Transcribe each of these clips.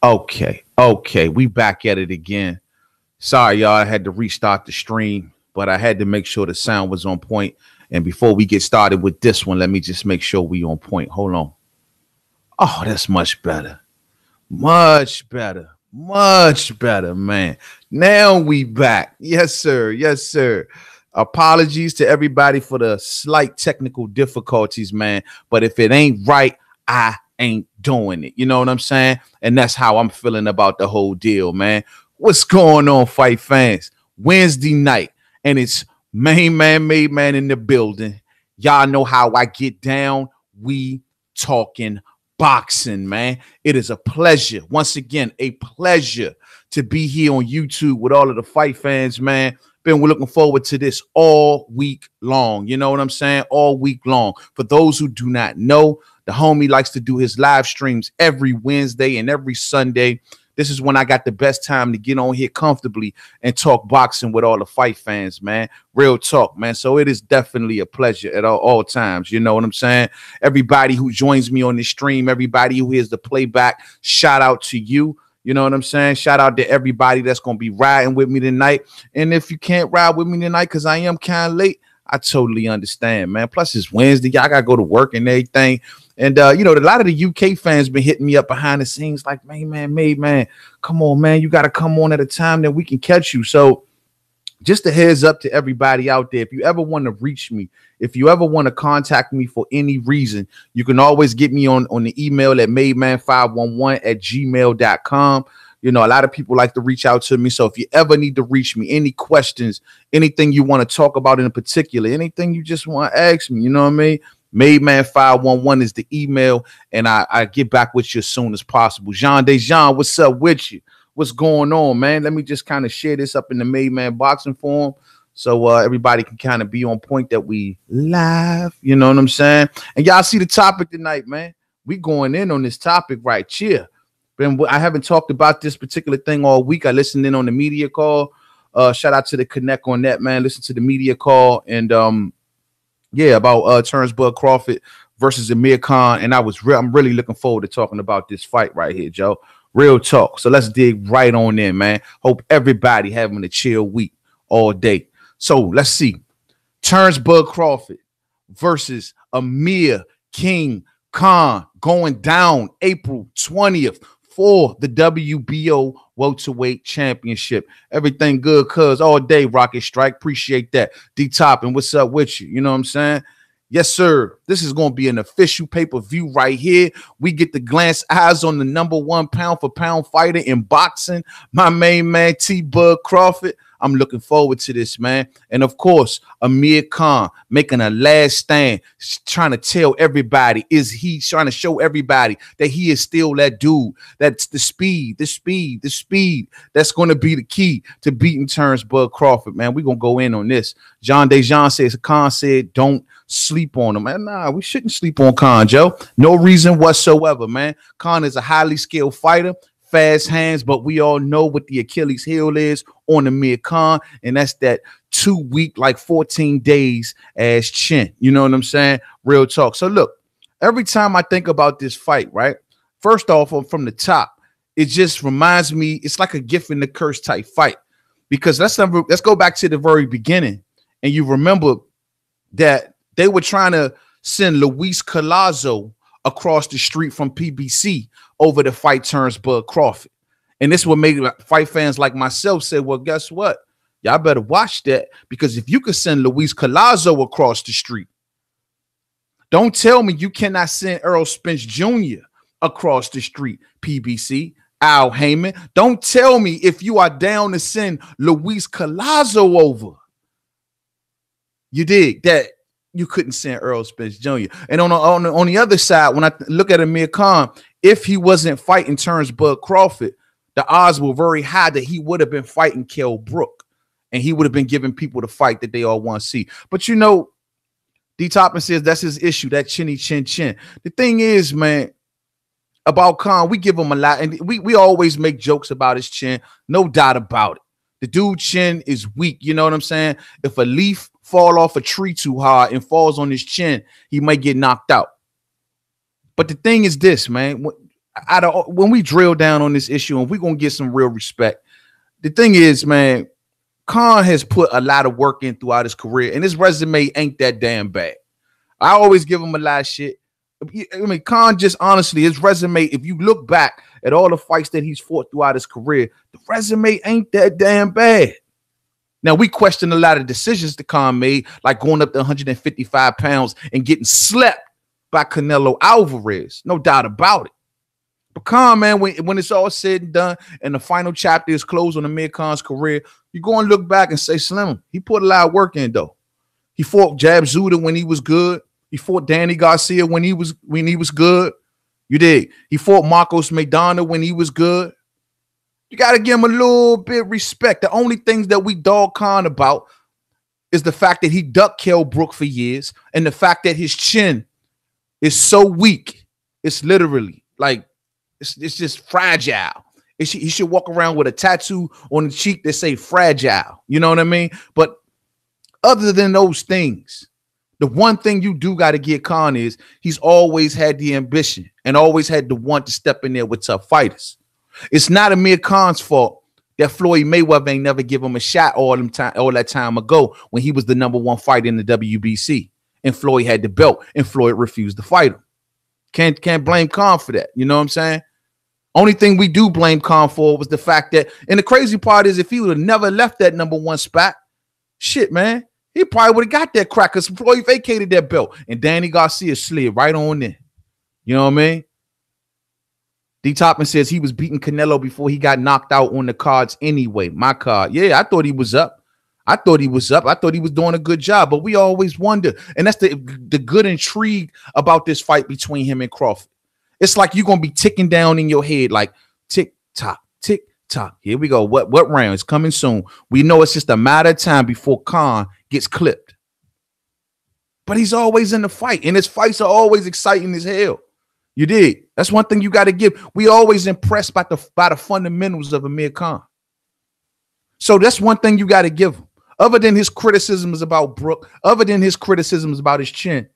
Okay, we back at it again. Sorry, y'all, I had to restart the stream, but I had to make sure the sound was on point. And before we get started with this one, let me just make sure we on point. Hold on. Oh, that's much better. Much better. Much better, man. Now we back. Yes, sir. Yes, sir. Apologies to everybody for the slight technical difficulties, man. But if it ain't right, I ain't doing it. You know what I'm saying? And that's how I'm feeling about the whole deal, man. What's going on, fight fans? Wednesday night, and it's main man, made man in the building. Y'all know how I get down. We talking boxing, man. It is a pleasure. Once again, a pleasure to be here on YouTube with all of the fight fans, man. We're looking forward to this all week long. You know what I'm saying? All week long. For those who do not know, the homie likes to do his live streams every Wednesday and every Sunday. This is when I got the best time to get on here comfortably and talk boxing with all the fight fans, man. Real talk, man. So it is definitely a pleasure at all times. You know what I'm saying? Everybody who joins me on the stream, everybody who hears the playback, shout out to you. You know what I'm saying? Shout out to everybody that's going to be riding with me tonight. And if you can't ride with me tonight because I am kind of late, I totally understand, man. Plus, it's Wednesday. Y'all got to go to work and everything. And, you know, a lot of the UK fans been hitting me up behind the scenes like, man, come on, man. You got to come on at a time that we can catch you. So just a heads up to everybody out there. If you ever want to reach me, if you ever want to contact me for any reason, you can always get me on the email at mademan511@gmail.com. You know, a lot of people like to reach out to me. So if you ever need to reach me, any questions, anything you want to talk about in particular, anything you just want to ask me, you know what I mean? Mademan511 is the email, and I get back with you as soon as possible. Jean Dejean, what's up with you? What's going on, man? Let me just kind of share this up in the Made Man boxing forum so everybody can kind of be on point that we live. You know what I'm saying? And y'all see the topic tonight, man. We going in on this topic right here. I haven't talked about this particular thing all week. I listened in on the media call. Shout out to the Connect on that, man. Listen to the media call and yeah, about Bud Crawford versus Amir Khan. And I'm really looking forward to talking about this fight right here, Joe. Real talk. So let's dig right on in, man. Hope everybody having a chill week all day. So let's see. Bud Crawford versus Amir King Khan going down April 20th for the WBO welterweight championship. Everything good, cuz all day, Rocket Strike. Appreciate that. D-Top, and what's up with you? You know what I'm saying? Yes, sir. This is going to be an official pay-per-view right here. We get to glance eyes on the #1 pound-for-pound fighter in boxing, my main man, Bud Crawford. I'm looking forward to this, man. And, of course, Amir Khan making a last stand, trying to tell everybody, trying to show everybody that he is still that dude. That's the speed. That's going to be the key to beating Bud Crawford, man. We're going to go in on this. Jean Dejean says, Khan said, don't sleep on him. Man, nah, we shouldn't sleep on Khan, Joe. No reason whatsoever, man. Khan is a highly skilled fighter. Fast hands, but we all know what the Achilles heel is on Amir Khan, and that's that 2 week, like 14 days as chin. You know what I'm saying? Real talk. So look, every time I think about this fight, right? First off, from the top, it just reminds me, it's like a gift and the curse type fight. Because let's go back to the very beginning, and you remember that they were trying to send Luis Collazo across the street from PBC over the fight Bud Crawford. And this would make fight fans like myself say, well, guess what? Y'all better watch that, because if you could send Luis Collazo across the street, don't tell me you cannot send Earl Spence Jr. across the street, PBC, Al Heyman. Don't tell me if you are down to send Luis Collazo over. You dig that? You couldn't send Earl Spence Jr. And on the other side, when I look at Amir Khan, if he wasn't fighting Bud Crawford, the odds were very high that he would have been fighting Kell Brook, and he would have been giving people the fight that they all want to see. But you know, D Toppin says that's his issue, that chinny chin chin. The thing is, man, about Khan, we give him a lot, and we always make jokes about his chin, no doubt about it. The dude's chin is weak, you know what I'm saying? If a leaf fall off a tree too hard and falls on his chin, he might get knocked out. But the thing is this, man, when we drill down on this issue and we're gonna get some real respect, the thing is, man, Khan has put a lot of work in throughout his career, and his resume ain't that damn bad. I always give him a lot of shit. I mean, Khan just honestly, his resume, if you look back at all the fights that he's fought throughout his career, the resume ain't that damn bad. Now, we question a lot of decisions that Khan made, like going up to 155 pounds and getting slept by Canelo Alvarez. No doubt about it. But Khan, man, when it's all said and done and the final chapter is closed on Amir Khan's career, you go and look back and say, Slim, he put a lot of work in, though. He fought Jab Zuda when he was good. He fought Danny Garcia when he was good. You did. He fought Marcos Maidana when he was good. You got to give him a little bit of respect. The only things that we dog Khan about is the fact that he ducked Kell Brook for years and the fact that his chin is so weak. It's literally like, it's just fragile. He should walk around with a tattoo on the cheek that say fragile. You know what I mean? But other than those things, the one thing you do got to get Khan is he's always had the ambition and always had the want to step in there with tough fighters. It's not Amir Khan's fault that Floyd Mayweather ain't never give him a shot all that time ago when he was the #1 fighter in the WBC and Floyd had the belt and Floyd refused to fight him. Can't blame Khan for that. You know what I'm saying? Only thing we do blame Khan for was the fact that, and the crazy part is if he would have never left that #1 spot, shit, man, he probably would have got that crack because Floyd vacated that belt and Danny Garcia slid right on in. You know what I mean? D. Toppin says he was beating Canelo before he got knocked out on the cards anyway. My card. Yeah, I thought he was up. I thought he was doing a good job, but we always wonder. And that's the good intrigue about this fight between him and Crawford. It's like you're going to be ticking down in your head like tick, tock, tick, tock. Here we go. What round is coming soon? We know it's just a matter of time before Khan gets clipped. But he's always in the fight, and his fights are always exciting as hell. You did. That's one thing you got to give. We always impressed by the fundamentals of Amir Khan. So that's one thing you got to give him. Other than his criticisms about Brook, other than his criticisms about his chin,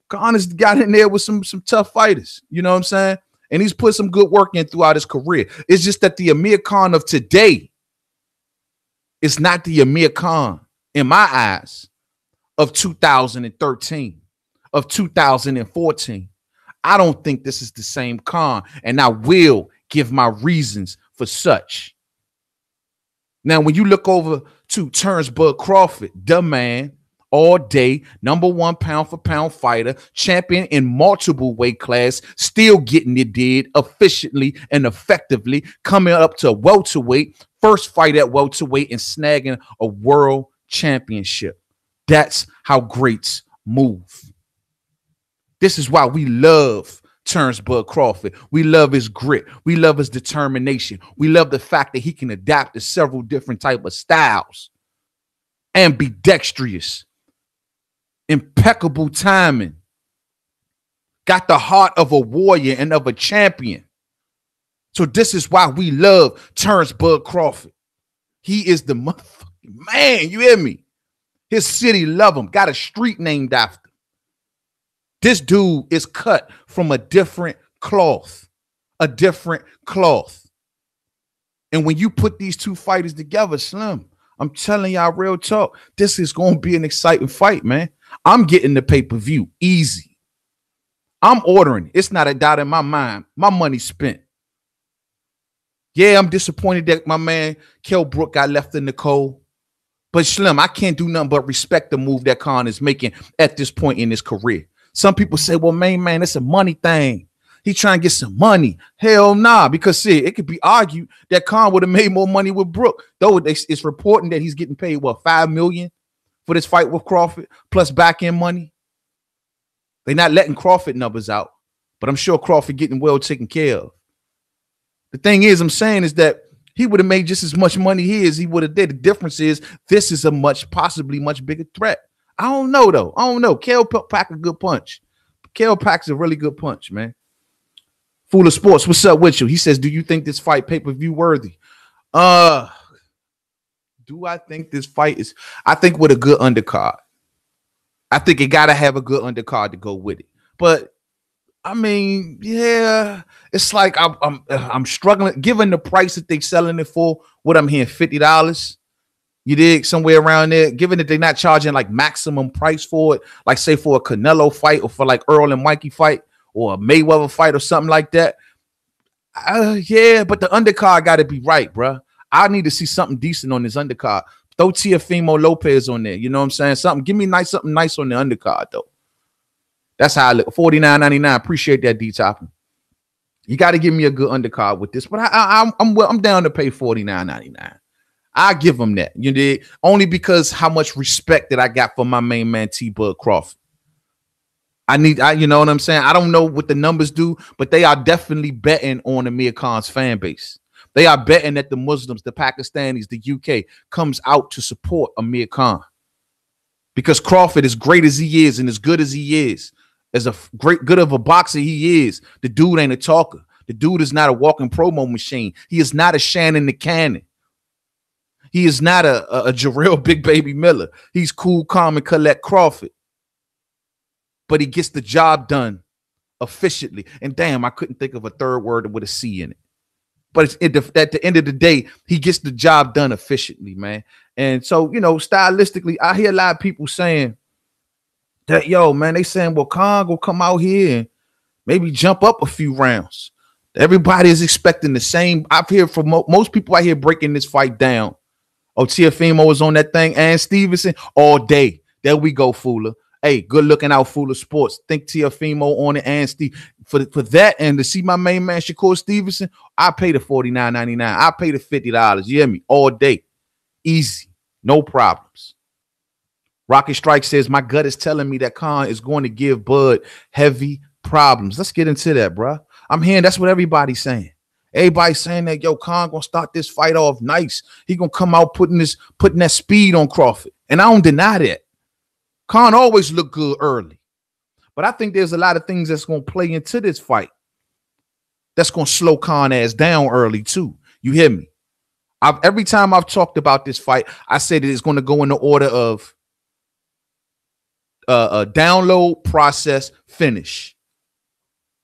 Khan has got in there with some tough fighters. You know what I'm saying? And he's put some good work in throughout his career. It's just that the Amir Khan of today is not the Amir Khan, in my eyes, of 2013, of 2014. I don't think this is the same Khan, and I will give my reasons for such. Now, when you look over to Bud Crawford, the man, all day, #1 pound for pound fighter, champion in multiple weight class, still getting it did efficiently and effectively, coming up to welterweight, first fight at welterweight and snagging a world championship. That's how greats move. This is why we love Bud Crawford. We love his grit. We love his determination. We love the fact that he can adapt to several different types of styles. Ambidextrous. Impeccable timing. Got the heart of a warrior and of a champion. So this is why we love Bud Crawford. He is the motherfucking man. You hear me? His city love him. Got a street named after him. This dude is cut from a different cloth. A different cloth. And when you put these two fighters together, Slim, I'm telling y'all real talk, this is going to be an exciting fight, man. I'm getting the pay-per-view easy. I'm ordering. It's not a doubt in my mind. My money's spent. Yeah, I'm disappointed that my man Kell Brook got left in the cold. But Slim, I can't do nothing but respect the move that Khan is making at this point in his career. Some people say, well, man, it's a money thing. He trying to get some money. Hell nah, because see, it could be argued that Khan would have made more money with Brook. Though it's reporting that he's getting paid, what, $5 million for this fight with Crawford, plus back-end money. They're not letting Crawford numbers out, but I'm sure Crawford getting well taken care of. The thing is, I'm saying is that he would have made just as much money as he would have did. The difference is this is a possibly much bigger threat. I don't know, though. I don't know. Kell pack a good punch. Kell packs a really good punch, man. Fool of Sports, what's up with you? He says, do you think this fight pay-per-view worthy? Do I think this fight is? I think with a good undercard. I think it got to have a good undercard to go with it. But I mean, yeah, it's like I'm struggling given the price that they selling it for. What I'm hearing, $50. You dig, somewhere around there. Given that they're not charging like maximum price for it, like say for a Canelo fight or for like Earl and Mikey fight or a Mayweather fight or something like that. Yeah, but the undercard got to be right, bro. I need to see something decent on this undercard. Throw Teofimo Lopez on there. You know what I'm saying? Give me something nice on the undercard though. That's how I look. $49.99. Appreciate that, D-Top. You got to give me a good undercard with this, but I'm down to pay $49.99. I give him that. You did only because how much respect that I got for my main man T-Bud Crawford. You know what I'm saying? I don't know what the numbers do, but they are definitely betting on Amir Khan's fan base. They are betting that the Muslims, the Pakistanis, the UK comes out to support Amir Khan. Because Crawford, as great as he is and as good as he is, as a good of a boxer he is, the dude ain't a talker. The dude is not a walking promo machine. He is not a Shannon the Cannon. He is not a Jarrell Big Baby Miller. He's cool, calm, and collect Crawford. But he gets the job done efficiently. And damn, I couldn't think of a third word with a C in it. But at the end of the day, he gets the job done efficiently, man. And so, you know, stylistically, I hear a lot of people saying that, yo, man, they saying, well, Khan will come out here and maybe jump up a few rounds. Everybody is expecting the same. I've heard from most people out here breaking this fight down. Oh, Teofimo is on that thing, and Stevenson all day. There we go, Fooler. Hey, good looking out, Fooler Sports. Think Teofimo on it, and Steve for that, and to see my main man Shakur Stevenson, I pay the $49.99. I pay the $50. You hear me? All day, easy, no problems. Rocket Strike says my gut is telling me that Khan is going to give Bud heavy problems. Let's get into that, bro. I'm hearing that's what everybody's saying. Everybody's saying that, yo, Khan gonna start this fight off nice. He gonna come out putting that speed on Crawford. And I don't deny that. Khan always looked good early. But I think there's a lot of things that's gonna play into this fight that's gonna slow Khan ass down early too. You hear me? Every time I've talked about this fight, I said it's gonna go in the order of a download, process, finish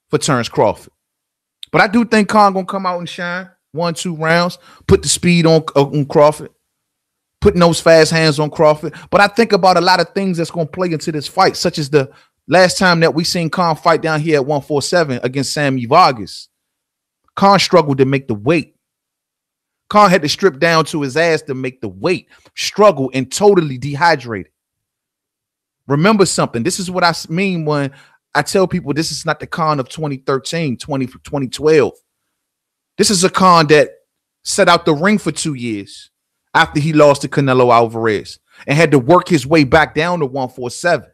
for Terence Crawford. But I do think Khan gonna come out and shine 1-2 rounds, put the speed on Crawford, putting those fast hands on Crawford. But I think about a lot of things that's gonna play into this fight, such as the last time that we seen Khan fight down here at 147 against Sammy Vargas. Khan struggled to make the weight. Khan had to strip down to his ass to make the weight, struggle and totally dehydrated. Remember something. This is what I mean when I tell people this is not the Khan of 2013, 2012. This is a Khan that set out the ring for 2 years after he lost to Canelo Alvarez and had to work his way back down to 147.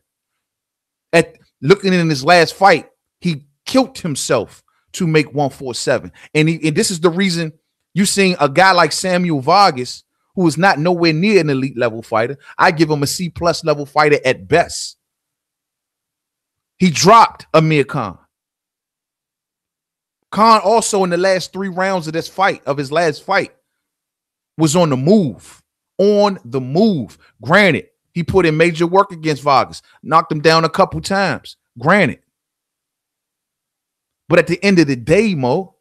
Looking in his last fight, he killed himself to make 147. And this is the reason you seen a guy like Samuel Vargas, who is not nowhere near an elite level fighter. I give him a C+ level fighter at best. He dropped Amir Khan. Khan also in the last 3 rounds of his last fight, was on the move. On the move. Granted, he put in major work against Vargas, knocked him down a couple times. Granted. But at the end of the day, Mo,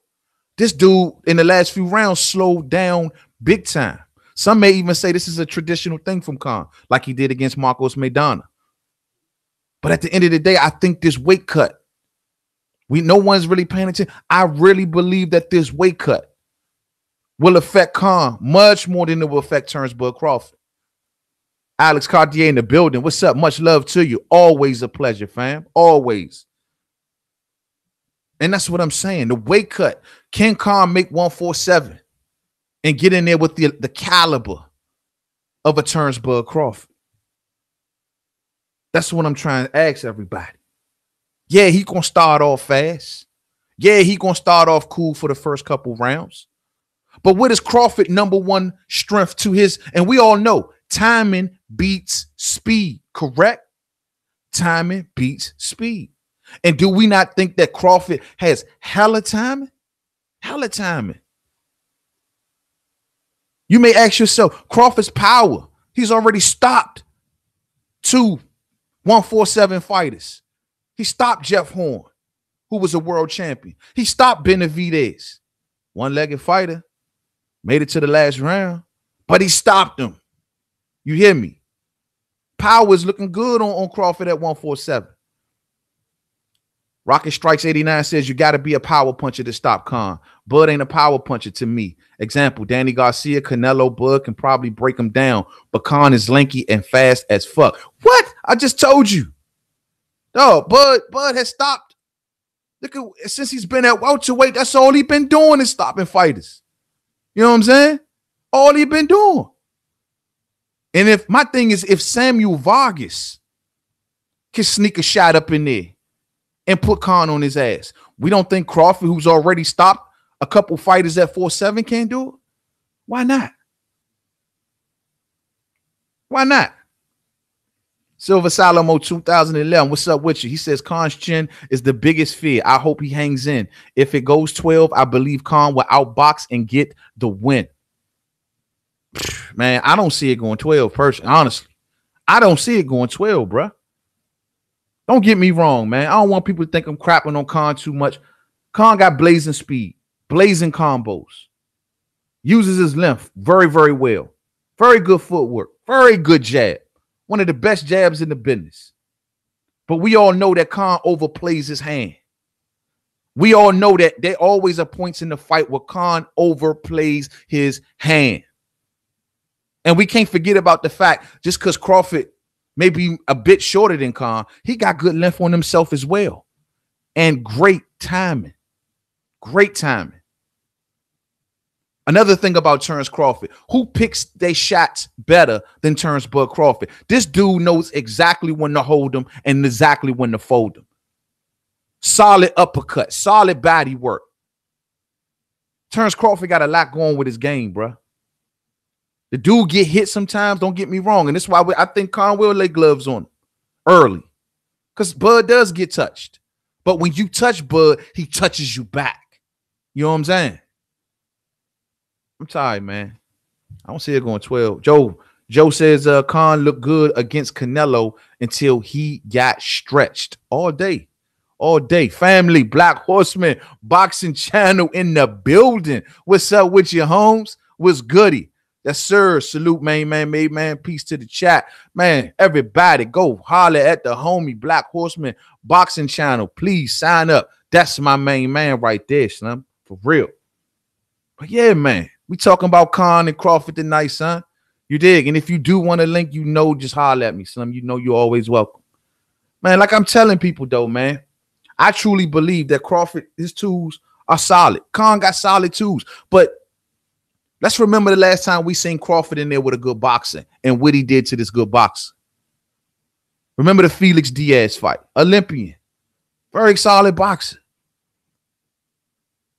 this dude in the last few rounds slowed down big time. Some may even say this is a traditional thing from Khan, like he did against Marcos Maidana. But at the end of the day, I think this weight cut, no one's really paying attention. I really believe that this weight cut will affect Khan much more than it will affect Terence Bud Crawford. Alex Cartier in the building. What's up? Much love to you. Always a pleasure, fam. Always. And that's what I'm saying. The weight cut. Can Khan make 147 and get in there with the caliber of a Terence Bud Crawford? That's what I'm trying to ask everybody. Yeah, he gonna start off fast. Yeah, he gonna start off cool for the first couple rounds. But what is Crawford number one strength to his? And we all know timing beats speed, correct? Timing beats speed. And do we not think that Crawford has hella timing? Hella timing. You may ask yourself, Crawford's power. He's already stopped 2 147 fighters. He stopped Jeff Horn, who was a world champion. He stopped Benavidez, one-legged fighter, made it to the last round, but he stopped him. You hear me? Power is looking good on Crawford at 147. Rocket Strikes 89 says you got to be a power puncher to stop Khan. Bud ain't a power puncher to me. Example, Danny Garcia, Canelo, Bud can probably break him down, but Khan is lanky and fast as fuck. What? I just told you. No, Bud has stopped. Look at, since he's been at welterweight, that's all he been doing is stopping fighters. You know what I'm saying? All he been doing. And if my thing is, if Samuel Vargas can sneak a shot up in there and put Khan on his ass, we don't think Crawford, who's already stopped a couple fighters at 4-7, can do it? Why not? Why not? Silver Salomo 2011, what's up with you? He says Khan's chin is the biggest fear. I hope he hangs in. If it goes 12, I believe Khan will outbox and get the win. Man, I don't see it going 12, personally. Honestly, I don't see it going 12, bro. Don't get me wrong, man. I don't want people to think I'm crapping on Khan too much. Khan got blazing speed, blazing combos, uses his length very, very well. Very good footwork, very good jab. One of the best jabs in the business. But we all know that Khan overplays his hand. We all know that there always are points in the fight where Khan overplays his hand. And we can't forget about the fact, just because Crawford may be a bit shorter than Khan, he got good length on himself as well. And great timing. Great timing. Another thing about Terence Crawford, who picks their shots better than Terence Bud Crawford? This dude knows exactly when to hold them and exactly when to fold them. Solid uppercut, solid body work. Terence Crawford got a lot going with his game, bro. The dude get hit sometimes, don't get me wrong. And that's why I think Khan will lay gloves on him early. Because Bud does get touched. But when you touch Bud, he touches you back. You know what I'm saying? I'm tired, man. I don't see it going 12. Joe says Khan looked good against Canelo until he got stretched. All day. All day. Family, Black Horseman, Boxing Channel in the building. What's up with you, Holmes? What's goody? Yes, sir. Salute, man. Peace to the chat. Man, everybody go holler at the homie Black Horseman Boxing Channel. Please sign up. That's my main man right there, son. For real. But yeah, man. We talking about Khan and Crawford tonight, son. You dig? And if you do want a link, you know, just holler at me, son. You know you're always welcome. Man, like I'm telling people, though, man, I truly believe that Crawford, his tools are solid. Khan got solid tools. But let's remember the last time we seen Crawford in there with a good boxer and what he did to this good boxer. Remember the Felix Diaz fight. Olympian. Very solid boxer.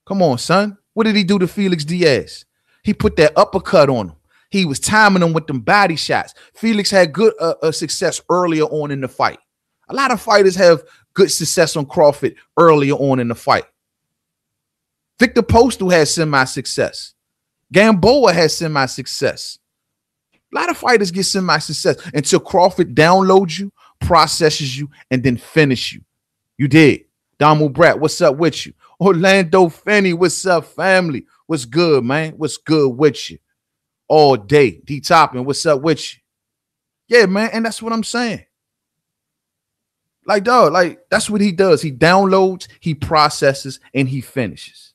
Come on, son. What did he do to Felix Diaz? He put that uppercut on him. He was timing him with them body shots. Felix had good success earlier on in the fight. A lot of fighters have good success on Crawford earlier on in the fight. Victor Postal had semi-success. Gamboa has semi-success. A lot of fighters get semi-success until Crawford downloads you, processes you, and then finish you. You did. Damu Brat, what's up with you? Orlando Finney, what's up, family? What's good, man? What's good with you? All day. D Toppin, what's up with you? Yeah, man, and that's what I'm saying. Like, dog, like, that's what he does. He downloads, he processes, and he finishes.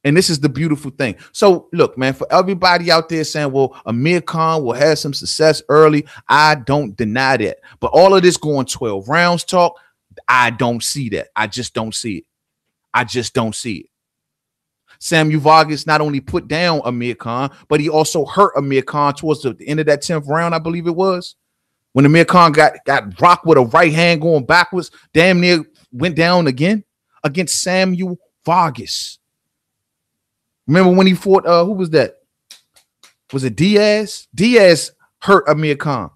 And this is the beautiful thing. So, look, man, for everybody out there saying, well, Amir Khan will have some success early, I don't deny that. But all of this going 12 rounds talk, I don't see that. I just don't see it. I just don't see it. Samuel Vargas not only put down Amir Khan, but he also hurt Amir Khan towards the end of that 10th round, I believe it was. When Amir Khan got rocked with a right hand going backwards, damn near went down again against Samuel Vargas. Remember when he fought, who was that? Was it Diaz? Diaz hurt Amir Khan.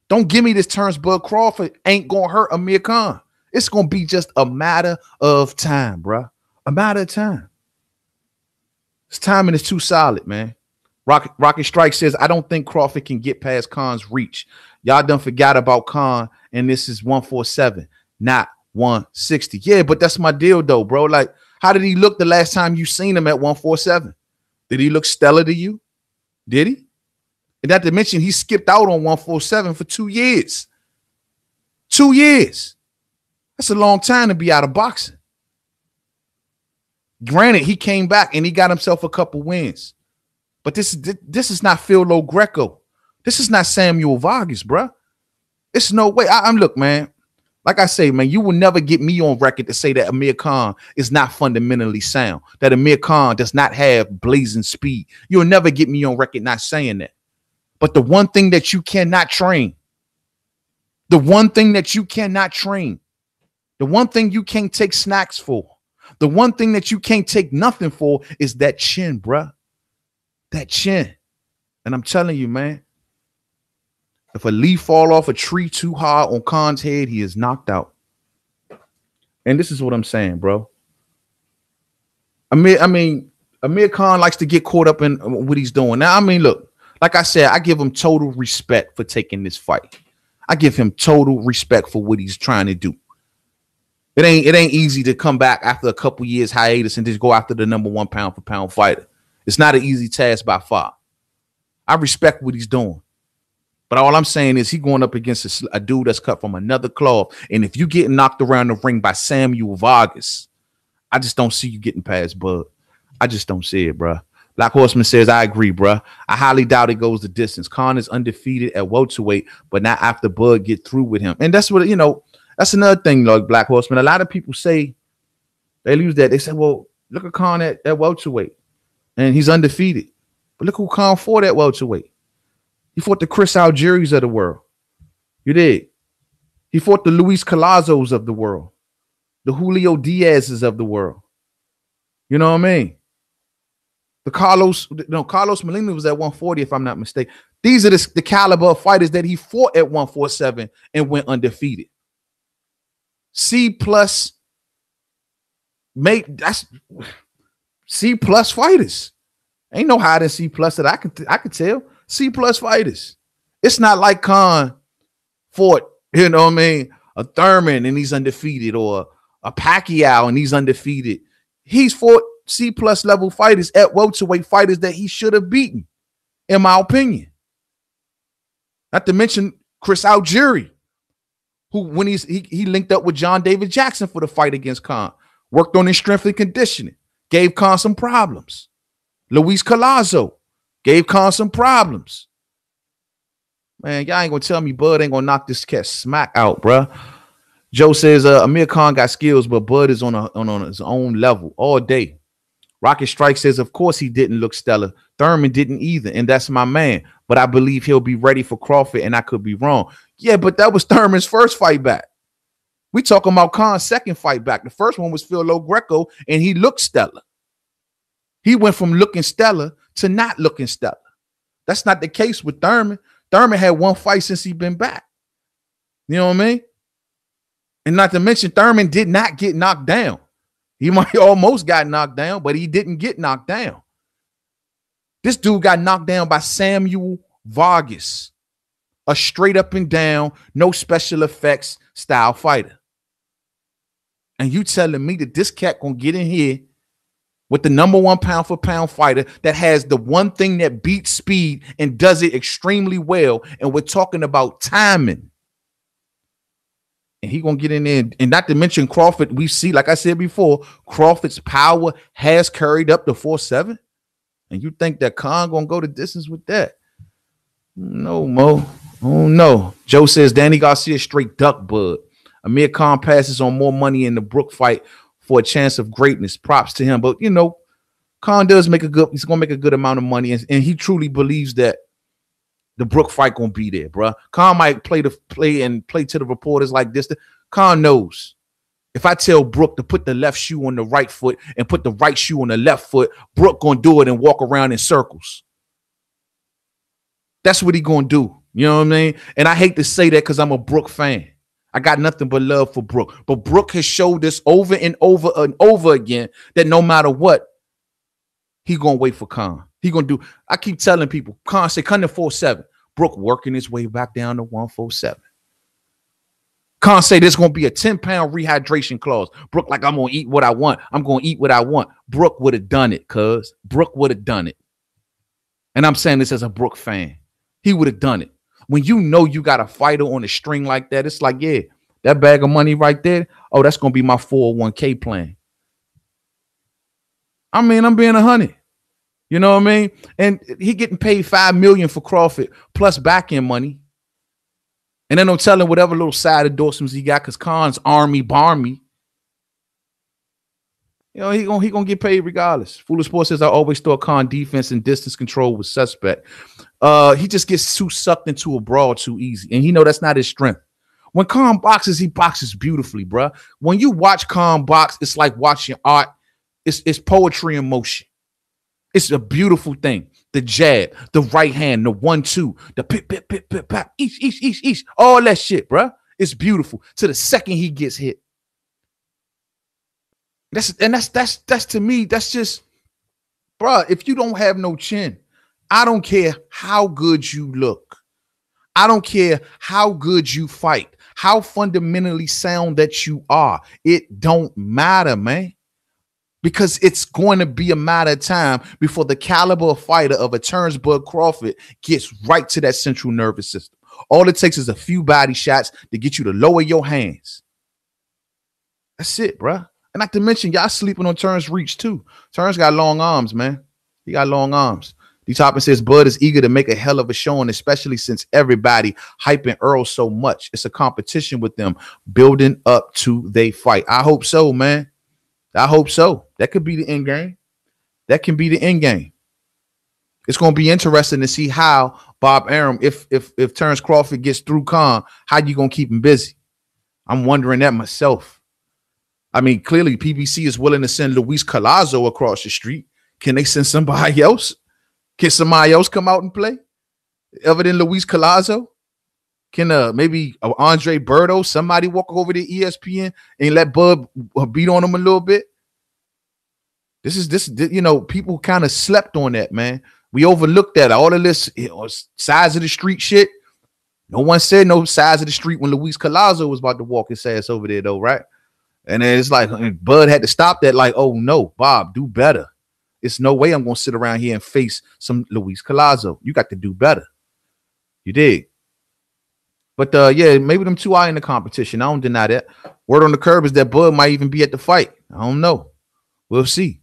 Don't give me this Terence Bud Crawford ain't going to hurt Amir Khan. It's going to be just a matter of time, bro. A matter of time. His timing is too solid, man. Rocket Strike says, I don't think Crawford can get past Khan's reach. Y'all done forgot about Khan, and this is 147, not 160. Yeah, but that's my deal though, bro. Like, how did he look the last time you seen him at 147? Did he look stellar to you? Did he? And not to mention, he skipped out on 147 for 2 years. 2 years. That's a long time to be out of boxing. Granted, he came back and he got himself a couple wins. But this is not Philo Greco. This is not Samuel Vargas, bro. It's no way. I'm look, man. Like I say, man, you will never get me on record to say that Amir Khan is not fundamentally sound, that Amir Khan does not have blazing speed. You'll never get me on record not saying that. But the one thing that you cannot train, the one thing that you cannot train, the one thing you can't take snacks for, the one thing that you can't take nothing for is that chin, bruh. That chin. And I'm telling you, man, if a leaf fall off a tree too hard on Khan's head, he is knocked out. And this is what I'm saying, bro. Amir Khan likes to get caught up in what he's doing. Now, I mean, look, like I said, I give him total respect for taking this fight. I give him total respect for what he's trying to do. It ain't easy to come back after a couple years hiatus and just go after the #1 pound for pound fighter. It's not an easy task by far. I respect what he's doing. But all I'm saying is he going up against a dude that's cut from another cloth. And if you get knocked around the ring by Samuel Vargas, I just don't see you getting past Bud. I just don't see it, bro. Black Horseman says, I agree, bro. I highly doubt it goes the distance. Khan is undefeated at welterweight, but not after Bud get through with him. And that's what, you know, that's another thing, like Black Horseman. A lot of people say, they lose that. They say, well, look at Khan at welterweight. And he's undefeated. But look who Khan fought at welterweight. He fought the Chris Algieri's of the world. You did. He fought the Luis Calazos of the world. The Julio Diaz's of the world. You know what I mean? Carlos Molina was at 140, if I'm not mistaken. These are the caliber of fighters that he fought at 147 and went undefeated. C+, mate, that's C+ fighters. Ain't no higher than C+ that I could tell. C+ fighters. It's not like Khan fought, you know what I mean, a Thurman and he's undefeated, or a Pacquiao and he's undefeated. He's fought C+ level fighters at welterweight, fighters that he should have beaten, in my opinion. Not to mention Chris Algieri, who when he linked up with John David Jackson for the fight against Khan, worked on his strength and conditioning, gave Khan some problems. Luis Calazo gave Khan some problems. Man, y'all ain't gonna tell me Bud ain't gonna knock this cat smack out, bruh. Joe says Amir Khan got skills, but Bud is on his own level all day. Rocket Strike says, of course he didn't look stellar. Thurman didn't either, and that's my man. But I believe he'll be ready for Crawford, and I could be wrong. Yeah, but that was Thurman's first fight back. We talking about Khan's second fight back. The first one was Philo Greco, and he looked stellar. He went from looking stellar to not looking stellar. That's not the case with Thurman. Thurman had one fight since he's been back. You know what I mean? And not to mention, Thurman did not get knocked down. He might almost got knocked down, but he didn't get knocked down. This dude got knocked down by Samuel Vargas, a straight up and down, no special effects style fighter. And you telling me that this cat gonna get in here with the #1 pound for pound fighter that has the one thing that beats speed and does it extremely well, and we're talking about timing. And he gonna get in there, and not to mention Crawford. We see, like I said before, Crawford's power has carried up to 4'7", and you think that Khan gonna go the distance with that? No, Mo. Oh no. Joe says Danny Garcia straight duck Bud. Amir Khan passes on more money in the Brook fight for a chance of greatness. Props to him, but you know, Khan does make he's gonna make a good amount of money, and he truly believes that the Brook fight gonna be there, bro. Khan might play to the reporters like this. Khan knows if I tell Brook to put the left shoe on the right foot and put the right shoe on the left foot, Brook gonna do it and walk around in circles. That's what he gonna do. You know what I mean? And I hate to say that because I'm a Brook fan. I got nothing but love for Brook, but Brook has showed us over and over and over again that no matter what, he gonna wait for Khan. He gonna do. I keep telling people, Khan say come to 4'7". Brook working his way back down to 147. Khan say there's going to be a 10-pound rehydration clause. Brooke, like, I'm going to eat what I want. I'm going to eat what I want. Brooke would have done it, cuz. Brooke would have done it. And I'm saying this as a Brooke fan. He would have done it. When you know you got a fighter on a string like that, it's like, yeah, that bag of money right there, oh, that's going to be my 401k plan. I mean, I'm being 100. You know what I mean? And he getting paid $5 million for Crawford plus back-end money. And then I'm telling whatever little side endorsements he got, because Khan's army barmy. You know, he gonna get paid regardless. Fuller Sports says, I always thought Khan defense and distance control was suspect. He just gets too sucked into a brawl too easy. And he know that's not his strength. When Khan boxes, he boxes beautifully, bro. When you watch Khan box, it's like watching art. It's poetry in motion. It's a beautiful thing. The jab, the right hand, the 1-2, the pip, pip, pip, pip, pop, each, all that shit, bro. It's beautiful. To the second he gets hit. That's to me, that's just, bro, if you don't have no chin, I don't care how good you look. I don't care how good you fight, how fundamentally sound that you are. It don't matter, man. Because it's going to be a matter of time before the caliber of fighter of a Turnsburg Crawford gets right to that central nervous system. All it takes is a few body shots to get you to lower your hands. That's it, bro. And not to mention, y'all sleeping on Turns' reach too. Turns got long arms, man. He got long arms. D Toppin says Bud is eager to make a hell of a showing, especially since everybody hyping Earl so much. It's a competition with them building up to they fight. I hope so, man. I hope so. That could be the end game. That can be the end game. It's going to be interesting to see how Bob Arum, if Terrence Crawford gets through Khan, how you going to keep him busy? I'm wondering that myself. I mean, clearly PBC is willing to send Luis Collazo across the street. Can they send somebody else? Can somebody else come out and play other than Luis Collazo? Can maybe Andre Berto, somebody walk over to ESPN and let Bud beat on him a little bit? This you know, people kind of slept on that, man. We overlooked that. All of this size of the street shit. No one said no size of the street when Luis Collazo was about to walk his ass over there, though, right? And then it's like Bud had to stop that, like, oh no, Bob, do better. It's no way I'm gonna sit around here and face some Luis Collazo. You got to do better. You dig? But yeah, maybe them two are in the competition. I don't deny that. Word on the curb is that Bud might even be at the fight. I don't know. We'll see.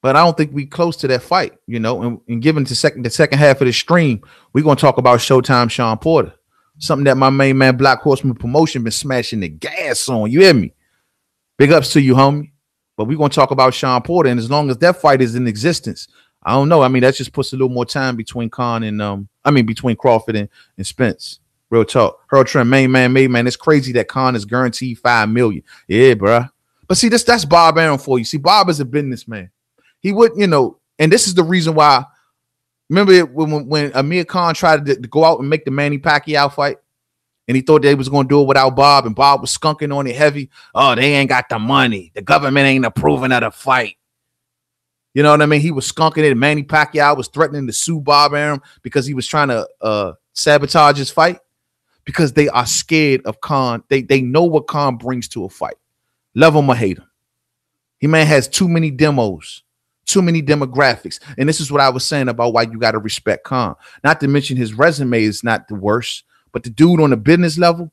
But I don't think we close to that fight, you know. And given the second half of the stream, we're gonna talk about Showtime Shawn Porter. Something that my main man Black Horseman Promotion been smashing the gas on. You hear me? Big ups to you, homie. But we're gonna talk about Shawn Porter, and as long as that fight is in existence, I don't know. I mean, that just puts a little more time between Khan and between Crawford and Spence. Real talk. Harold Trent, main man. It's crazy that Khan is guaranteed $5 million. Yeah, bro. But see, that's Bob Arum for you. See, Bob is a businessman. He would, you know, and this is the reason why. Remember when Amir Khan tried to go out and make the Manny Pacquiao fight, and he thought they was going to do it without Bob, and Bob was skunking on it heavy. Oh, they ain't got the money. The government ain't approving of the fight. You know what I mean? He was skunking it. Manny Pacquiao was threatening to sue Bob Arum because he was trying to sabotage his fight, because they are scared of Khan. They know what Khan brings to a fight. Love him or hate him. He, man, has too many demos, too many demographics. And this is what I was saying about why you got to respect Khan. Not to mention his resume is not the worst, but the dude on the business level,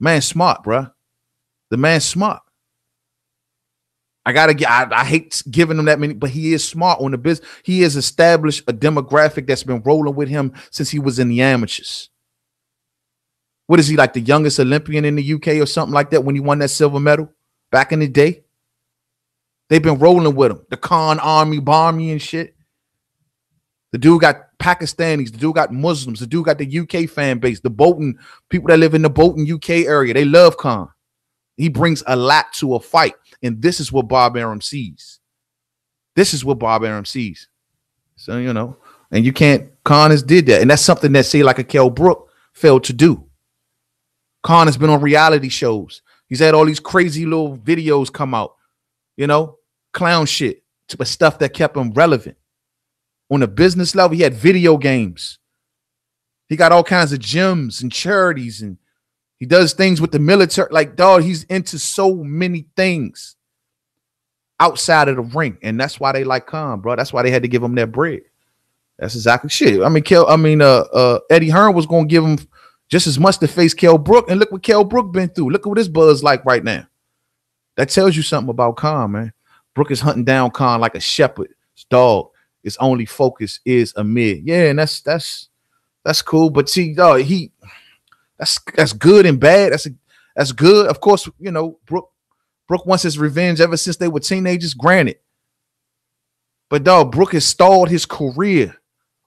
man, smart, bro. The man's smart. I hate giving him that many, but he is smart on the business. He has established a demographic that's been rolling with him since he was in the amateurs. What is he, like the youngest Olympian in the UK or something like that when he won that silver medal back in the day? They've been rolling with him. The Khan army, barmy and shit. The dude got Pakistanis. The dude got Muslims. The dude got the UK fan base. The Bolton, people that live in the Bolton, UK area, they love Khan. He brings a lot to a fight. And this is what Bob Arum sees. This is what Bob Arum sees. So, you know, and you can't, Khan has did that. And that's something that, say, like a Kell Brook failed to do. Khan has been on reality shows. He's had all these crazy little videos come out, you know, clown shit, but stuff that kept him relevant. On a business level, he had video games. He got all kinds of gyms and charities and He does things with the military. Like, dog, he's into so many things outside of the ring. And that's why they like Khan, bro. That's why they had to give him that bread. That's exactly shit. I mean, Eddie Hearn was gonna give him just as much to face Kell Brook, and look what Kell Brook been through. Look at what his buzz like right now. That tells you something about Khan, man. Brook is hunting down Khan like a shepherd's dog. His only focus is Amir. Yeah, and that's cool. But see, dog, that's good and bad. That's good. Of course, you know, Brook wants his revenge ever since they were teenagers. Granted, but dog, Brook has stalled his career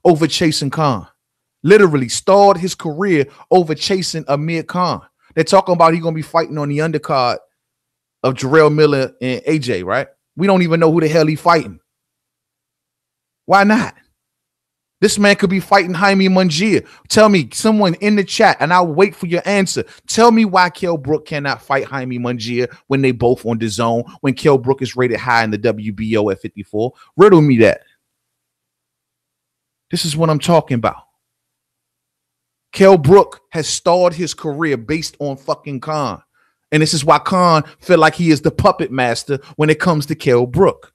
over chasing Khan. Literally stalled his career over chasing Amir Khan. They're talking about he's gonna be fighting on the undercard of Jarrell Miller and AJ, right? We don't even know who the hell he's fighting. Why not? This man could be fighting Jaime Munguia. Tell me, someone in the chat, and I'll wait for your answer. Tell me why Kell Brook cannot fight Jaime Munguia when they both on the zone, when Kell Brook is rated high in the WBO at 54. Riddle me that. This is what I'm talking about. Kell Brook has stalled his career based on fucking Khan. And this is why Khan feel like he is the puppet master when it comes to Kell Brook.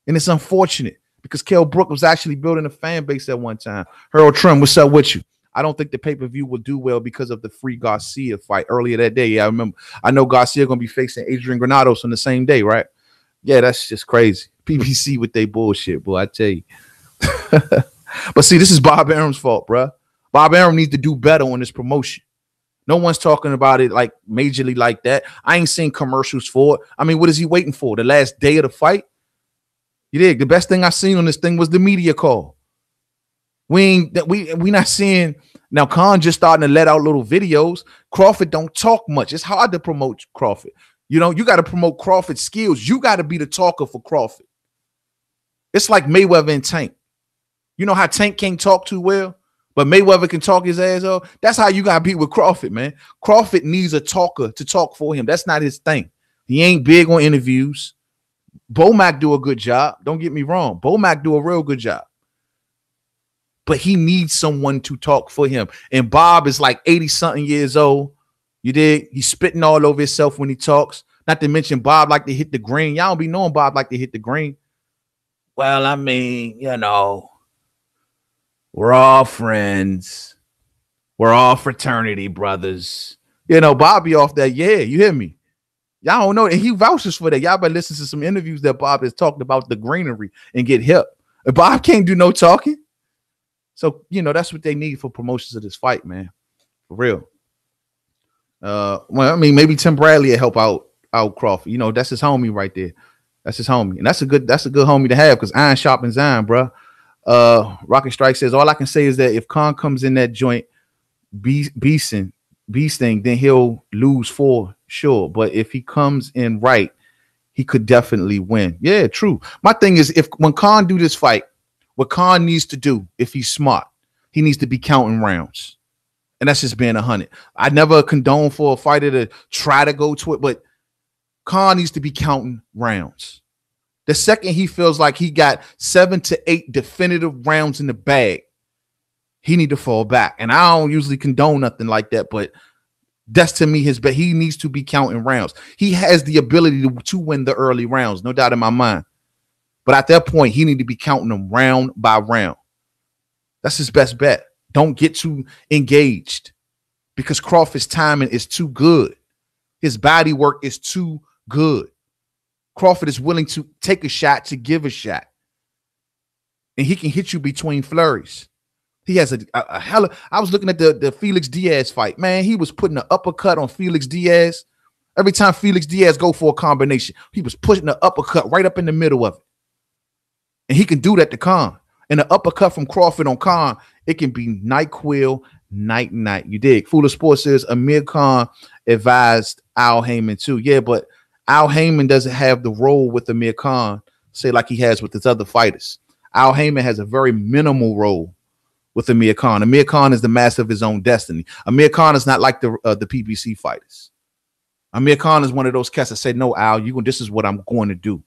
And it's unfortunate because Kell Brook was actually building a fan base at one time. Harold Trim, what's up with you? I don't think the pay-per-view will do well because of the Free Garcia fight earlier that day. Yeah, I remember. I know Garcia going to be facing Adrian Granados on the same day, right? Yeah, that's just crazy. PBC with their bullshit, boy, I tell you. But see, this is Bob Arum's fault, bro. Bob Arum needs to do better on this promotion. No one's talking about it like majorly like that. I ain't seen commercials for it. I mean, what is he waiting for? The last day of the fight? You dig? The best thing I seen on this thing was the media call. We not seeing now. Khan just starting to let out little videos. Crawford don't talk much. It's hard to promote Crawford. You know, you got to promote Crawford's skills. You got to be the talker for Crawford. It's like Mayweather and Tank. You know how Tank can't talk too well, but Mayweather can talk his ass off? That's how you got to be with Crawford, man. Crawford needs a talker to talk for him. That's not his thing. He ain't big on interviews. Bomac do a good job. Don't get me wrong. Bomac do a real good job. But he needs someone to talk for him. And Bob is like 80-something years old. You dig? He's spitting all over himself when he talks. Not to mention Bob like to hit the green. Y'all don't be knowing Bob like to hit the green. Well, I mean, you know, we're all friends. We're all fraternity brothers. You know, Bob be off that. Yeah, you hear me? Y'all don't know. And he vouches for that. Y'all better listen to some interviews that Bob has talked about the greenery and get hip. And Bob can't do no talking. So, you know, that's what they need for promotions of this fight, man. For real. Well, I mean, maybe Tim Bradley will help out Crawford. You know, that's his homie right there. That's his homie. And that's a good homie to have because iron sharpens iron, bro. Rocket Strike says, all I can say is that if Khan comes in that joint beasting, then he'll lose for sure. But if he comes in right, he could definitely win. Yeah, true. My thing is, when Khan do this fight, what Khan needs to do, if he's smart, he needs to be counting rounds. And that's just being 100. I never condone for a fighter to try to go to it, but Khan needs to be counting rounds. The second he feels like he got 7 to 8 definitive rounds in the bag, he need to fall back. And I don't usually condone nothing like that, but that's to me his bet. He needs to be counting rounds. He has the ability to win the early rounds, no doubt in my mind. But at that point, he need to be counting them round by round. That's his best bet. Don't get too engaged because Crawford's timing is too good. His body work is too good. Crawford is willing to take a shot to give a shot. And he can hit you between flurries. He has a hell of, I was looking at the Felix Diaz fight. Man, he was putting an uppercut on Felix Diaz. Every time Felix Diaz go for a combination, he was pushing the uppercut right up in the middle of it. And he can do that to Khan. And the uppercut from Crawford on Khan, it can be NyQuil, night. You dig? Fuller Sports says Amir Khan advised Al Heyman too. Yeah, but Al Heyman doesn't have the role with Amir Khan, say like he has with his other fighters. Al Heyman has a very minimal role with Amir Khan. Amir Khan is the master of his own destiny. Amir Khan is not like the PBC fighters. Amir Khan is one of those cats that said, no, Al, this is what I'm going to do.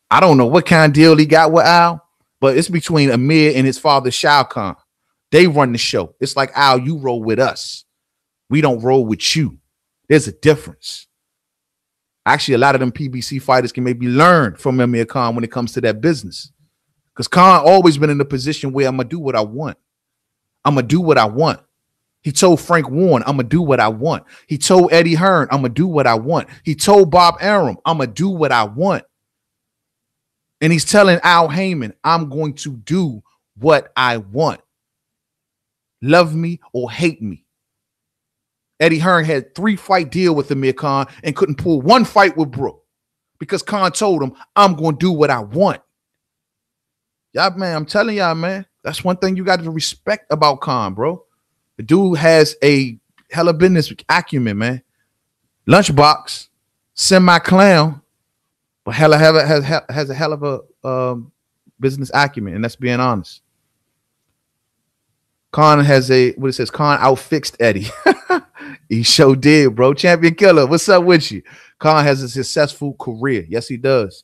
I don't know what kind of deal he got with Al, but it's between Amir and his father, Shao Khan. They run the show. It's like, Al, you roll with us. We don't roll with you. There's a difference. Actually, a lot of them PBC fighters can maybe learn from Amir Khan when it comes to that business. Because Khan always been in a position where I'm going to do what I want. I'm going to do what I want. He told Frank Warren, I'm going to do what I want. He told Eddie Hearn, I'm going to do what I want. He told Bob Arum, I'm going to do what I want. And he's telling Al Heyman, I'm going to do what I want. Love me or hate me. Eddie Hearn had 3-fight deal with Amir Khan and couldn't pull 1 fight with Brook because Khan told him, I'm going to do what I want. Y'all, man, I'm telling y'all, man, that's one thing you got to respect about Khan, bro. The dude has a hella business acumen, man. Lunchbox, semi-clown, but has a hell of a business acumen, and that's being honest. Khan has what it says, Khan outfixed Eddie. He sure did, bro. Champion Killer, what's up with you? Khan has a successful career. Yes, he does.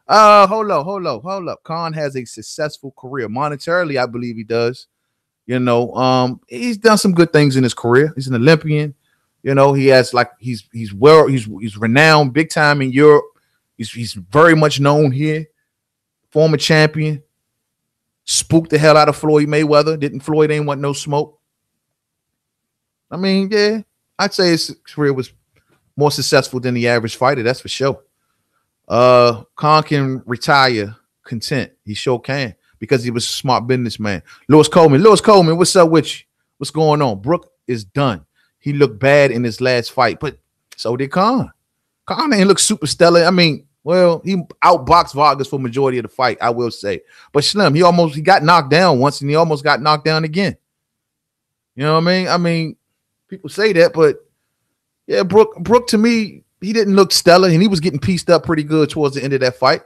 Hold up. Khan has a successful career. Monetarily, I believe he does. You know, he's done some good things in his career. He's an Olympian. You know, he has he's renowned big time in Europe. He's very much known here. Former champion. Spooked the hell out of Floyd Mayweather. Floyd ain't want no smoke. I mean, yeah, I'd say his career was more successful than the average fighter. That's for sure. Khan can retire content. He sure can because he was a smart businessman. Lewis Coleman, what's up with you? What's going on? Brook is done. He looked bad in his last fight, but so did Khan. Khan ain't look super stellar. I mean, well, he outboxed Vargas for majority of the fight, I will say. But Slim, he got knocked down once and he almost got knocked down again. You know what I mean? I mean, people say that, but yeah, Brook to me, he didn't look stellar and he was getting pieced up pretty good towards the end of that fight.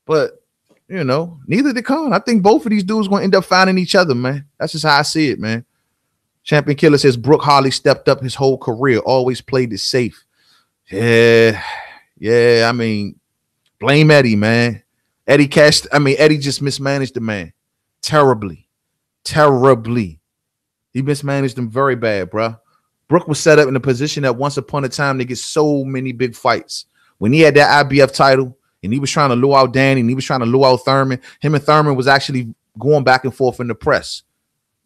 But, you know, neither did Khan. I think both of these dudes going to end up finding each other, man. That's just how I see it, man. Champion Killer says Brook Holly stepped up his whole career, always played it safe. Yeah, I mean, blame Eddie, man. Eddie just mismanaged the man. Terribly. He mismanaged him very bad, bro. Brook was set up in a position that once upon a time to get so many big fights. When he had that IBF title and he was trying to lure out Danny and he was trying to lure out Thurman, him and Thurman was actually going back and forth in the press.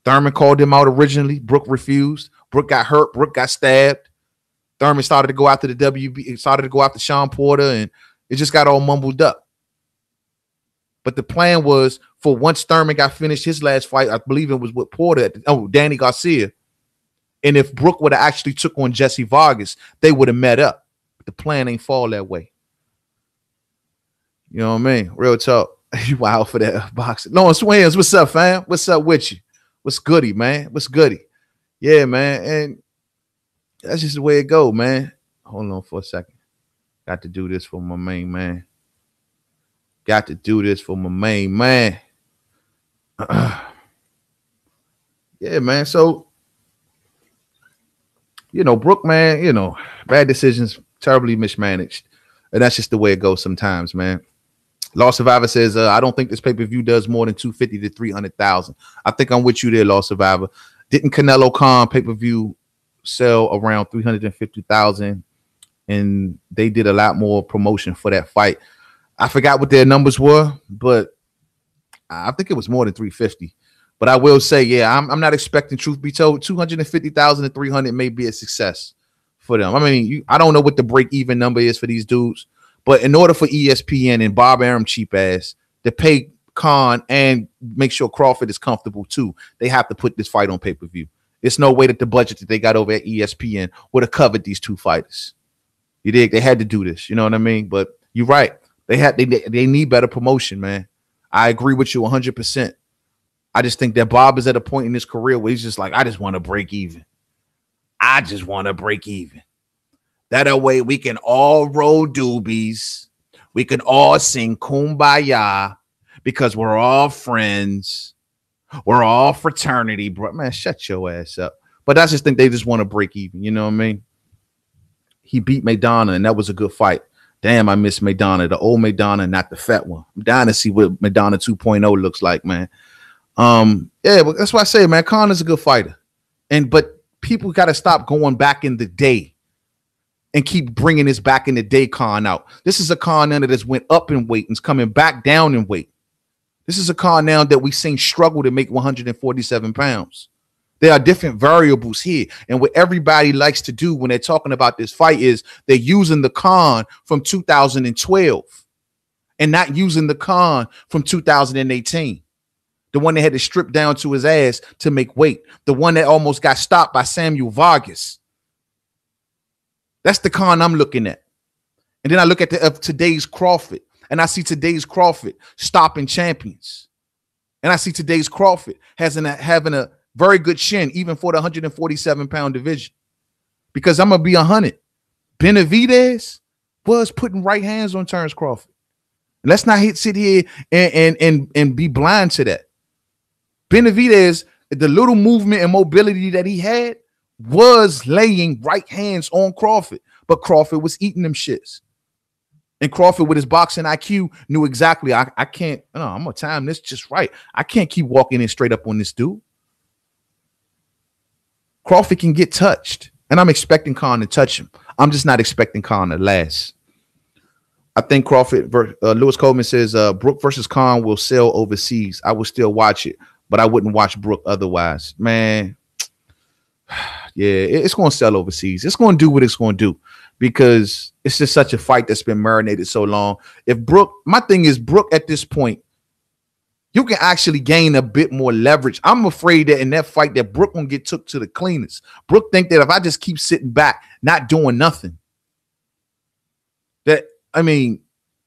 Thurman called him out originally. Brook refused. Brook got hurt. Brook got stabbed. Thurman started to go after the WB, started to go after Shawn Porter, and it just got all mumbled up. But the plan was for once Thurman got finished his last fight, I believe it was with Porter, Danny Garcia. And if Brook would have actually took on Jesse Vargas, they would have met up. But the plan ain't fall that way. You know what I mean? Real talk. You wild for that boxing. Lawrence Williams, what's up, fam? What's up with you? What's goody, man? What's goody? Yeah, man. And that's just the way it go, man. Hold on for a second. Got to do this for my main man. Yeah, man. So, you know, Brook, man, you know, bad decisions, terribly mismanaged. And that's just the way it goes sometimes, man. Law Survivor says, I don't think this pay-per-view does more than 250 to 300,000. I think I'm with you there, Law Survivor. Didn't Canelo Khan pay-per-view sell around 350,000? And they did a lot more promotion for that fight. I forgot what their numbers were, but I think it was more than 350. But I will say, yeah, I'm not expecting, truth be told, 250,000 to 300 may be a success for them. I mean, I don't know what the break-even number is for these dudes, but in order for ESPN and Bob Arum cheap ass to pay Khan and make sure Crawford is comfortable too, they have to put this fight on pay-per-view. There's no way that the budget that they got over at ESPN would have covered these two fighters. You dig? They had to do this. You know what I mean? But you're right. They need better promotion, man. I agree with you 100%. I just think that Bob is at a point in his career where he's just like, I just want to break even. That way we can all roll doobies. We can all sing Kumbaya because we're all friends. We're all fraternity, bro. Man, shut your ass up. But I just think they just want to break even. You know what I mean? He beat Maidana, and that was a good fight. Damn, I miss Maidana, the old Maidana, not the fat one. I'm dying to see what Maidana 2.0 looks like, man. Yeah, but that's why I say, man, Khan is a good fighter. But people got to stop going back in the day and keep bringing this back in the day Khan out. This is a Khan now that has went up in weight and is coming back down in weight. This is a Khan now that we've seen struggle to make 147 pounds. There are different variables here. And what everybody likes to do when they're talking about this fight is they're using the Khan from 2012 and not using the Khan from 2018. The one that had to strip down to his ass to make weight. The one that almost got stopped by Samuel Vargas. That's the Khan I'm looking at. And then I look at today's Crawford. And I see today's Crawford stopping champions. And I see today's Crawford having a very good chin, even for the 147-pound division. Because I'm going to be 100. Benavidez was putting right hands on Terrence Crawford. And let's not sit here and be blind to that. Benavidez, the little movement and mobility that he had was laying right hands on Crawford. But Crawford was eating them shits. And Crawford, with his boxing IQ, knew exactly, I can't, no, I'm going to time this just right. I can't keep walking in straight up on this dude. Crawford can get touched. And I'm expecting Khan to touch him. I'm just not expecting Khan to last. I think Crawford, Lewis Coleman says, Brook versus Khan will sell overseas. I will still watch it, but I wouldn't watch Brook otherwise. Man, yeah, it's going to sell overseas. It's going to do what it's going to do because it's just such a fight that's been marinated so long. If Brook, my thing is Brook at this point, you can actually gain a bit more leverage. I'm afraid that in that fight that Brook gonna get took to the cleaners. Brook think that if I just keep sitting back, not doing nothing, that, I mean,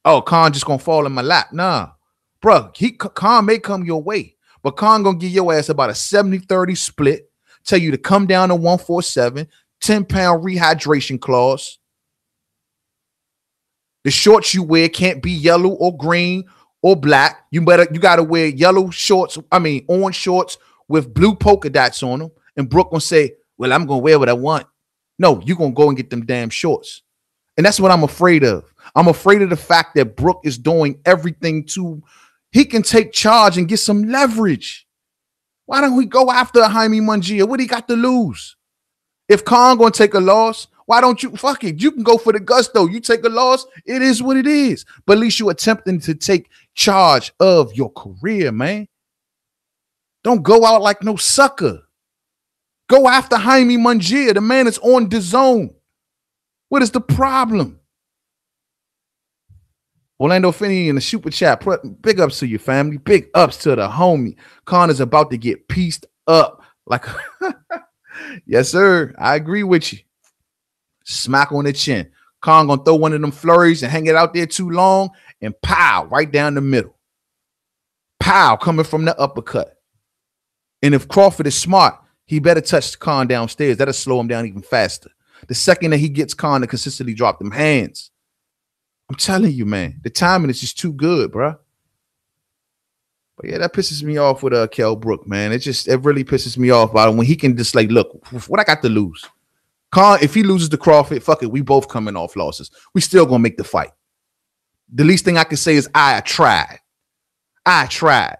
oh, Khan just gonna fall in my lap. Nah, bro, Khan may come your way, but Khan gonna give your ass about a 70-30 split, tell you to come down to 147, 10-pound rehydration clause. The shorts you wear can't be yellow or green or black. You gotta wear yellow shorts, orange shorts with blue polka dots on them. And Brook gonna say, well, I'm gonna wear what I want. No, you're gonna go and get them damn shorts. And that's what I'm afraid of. I'm afraid of the fact that Brook is doing everything he can take charge and get some leverage. Why don't we go after Jaime Munguia? What he got to lose? If Khan gonna take a loss, why don't you fuck it? You can go for the gusto. You take a loss, it is what it is. But at least you're attempting to take charge of your career, man. Don't go out like no sucker. Go after Jaime Munguia. The man is on the zone. What is the problem? Orlando Finney in the super chat. Big ups to your family. Big ups to the homie. Khan is about to get pieced up. Like, yes, sir. I agree with you. Smack on the chin. Khan gonna throw one of them flurries and hang it out there too long and pow, right down the middle. Pow, coming from the uppercut. And if Crawford is smart, he better touch Khan downstairs. That'll slow him down even faster. The second that he gets Khan to consistently drop them hands. I'm telling you, man, the timing is just too good, bro. But yeah, that pisses me off with Kell Brook, man. It really pisses me off about him when he can just like, look, what I got to lose. Khan, if he loses to Crawford, fuck it. We both coming off losses. We still gonna make the fight. The least thing I can say is I tried. I tried.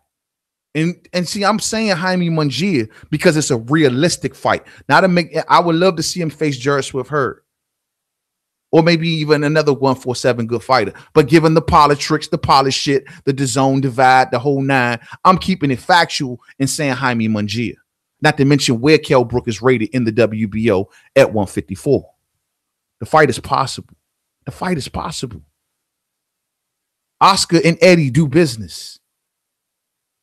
And see, I'm saying Jaime Munguia because it's a realistic fight. Now I would love to see him face Jarrett Swift Hurd. Or maybe even another 147 good fighter. But given the politics, the polished shit, the DAZN divide, the whole nine, I'm keeping it factual and saying Jaime Munguia. Not to mention where Kell Brook is rated in the WBO at 154. The fight is possible. The fight is possible. Oscar and Eddie do business.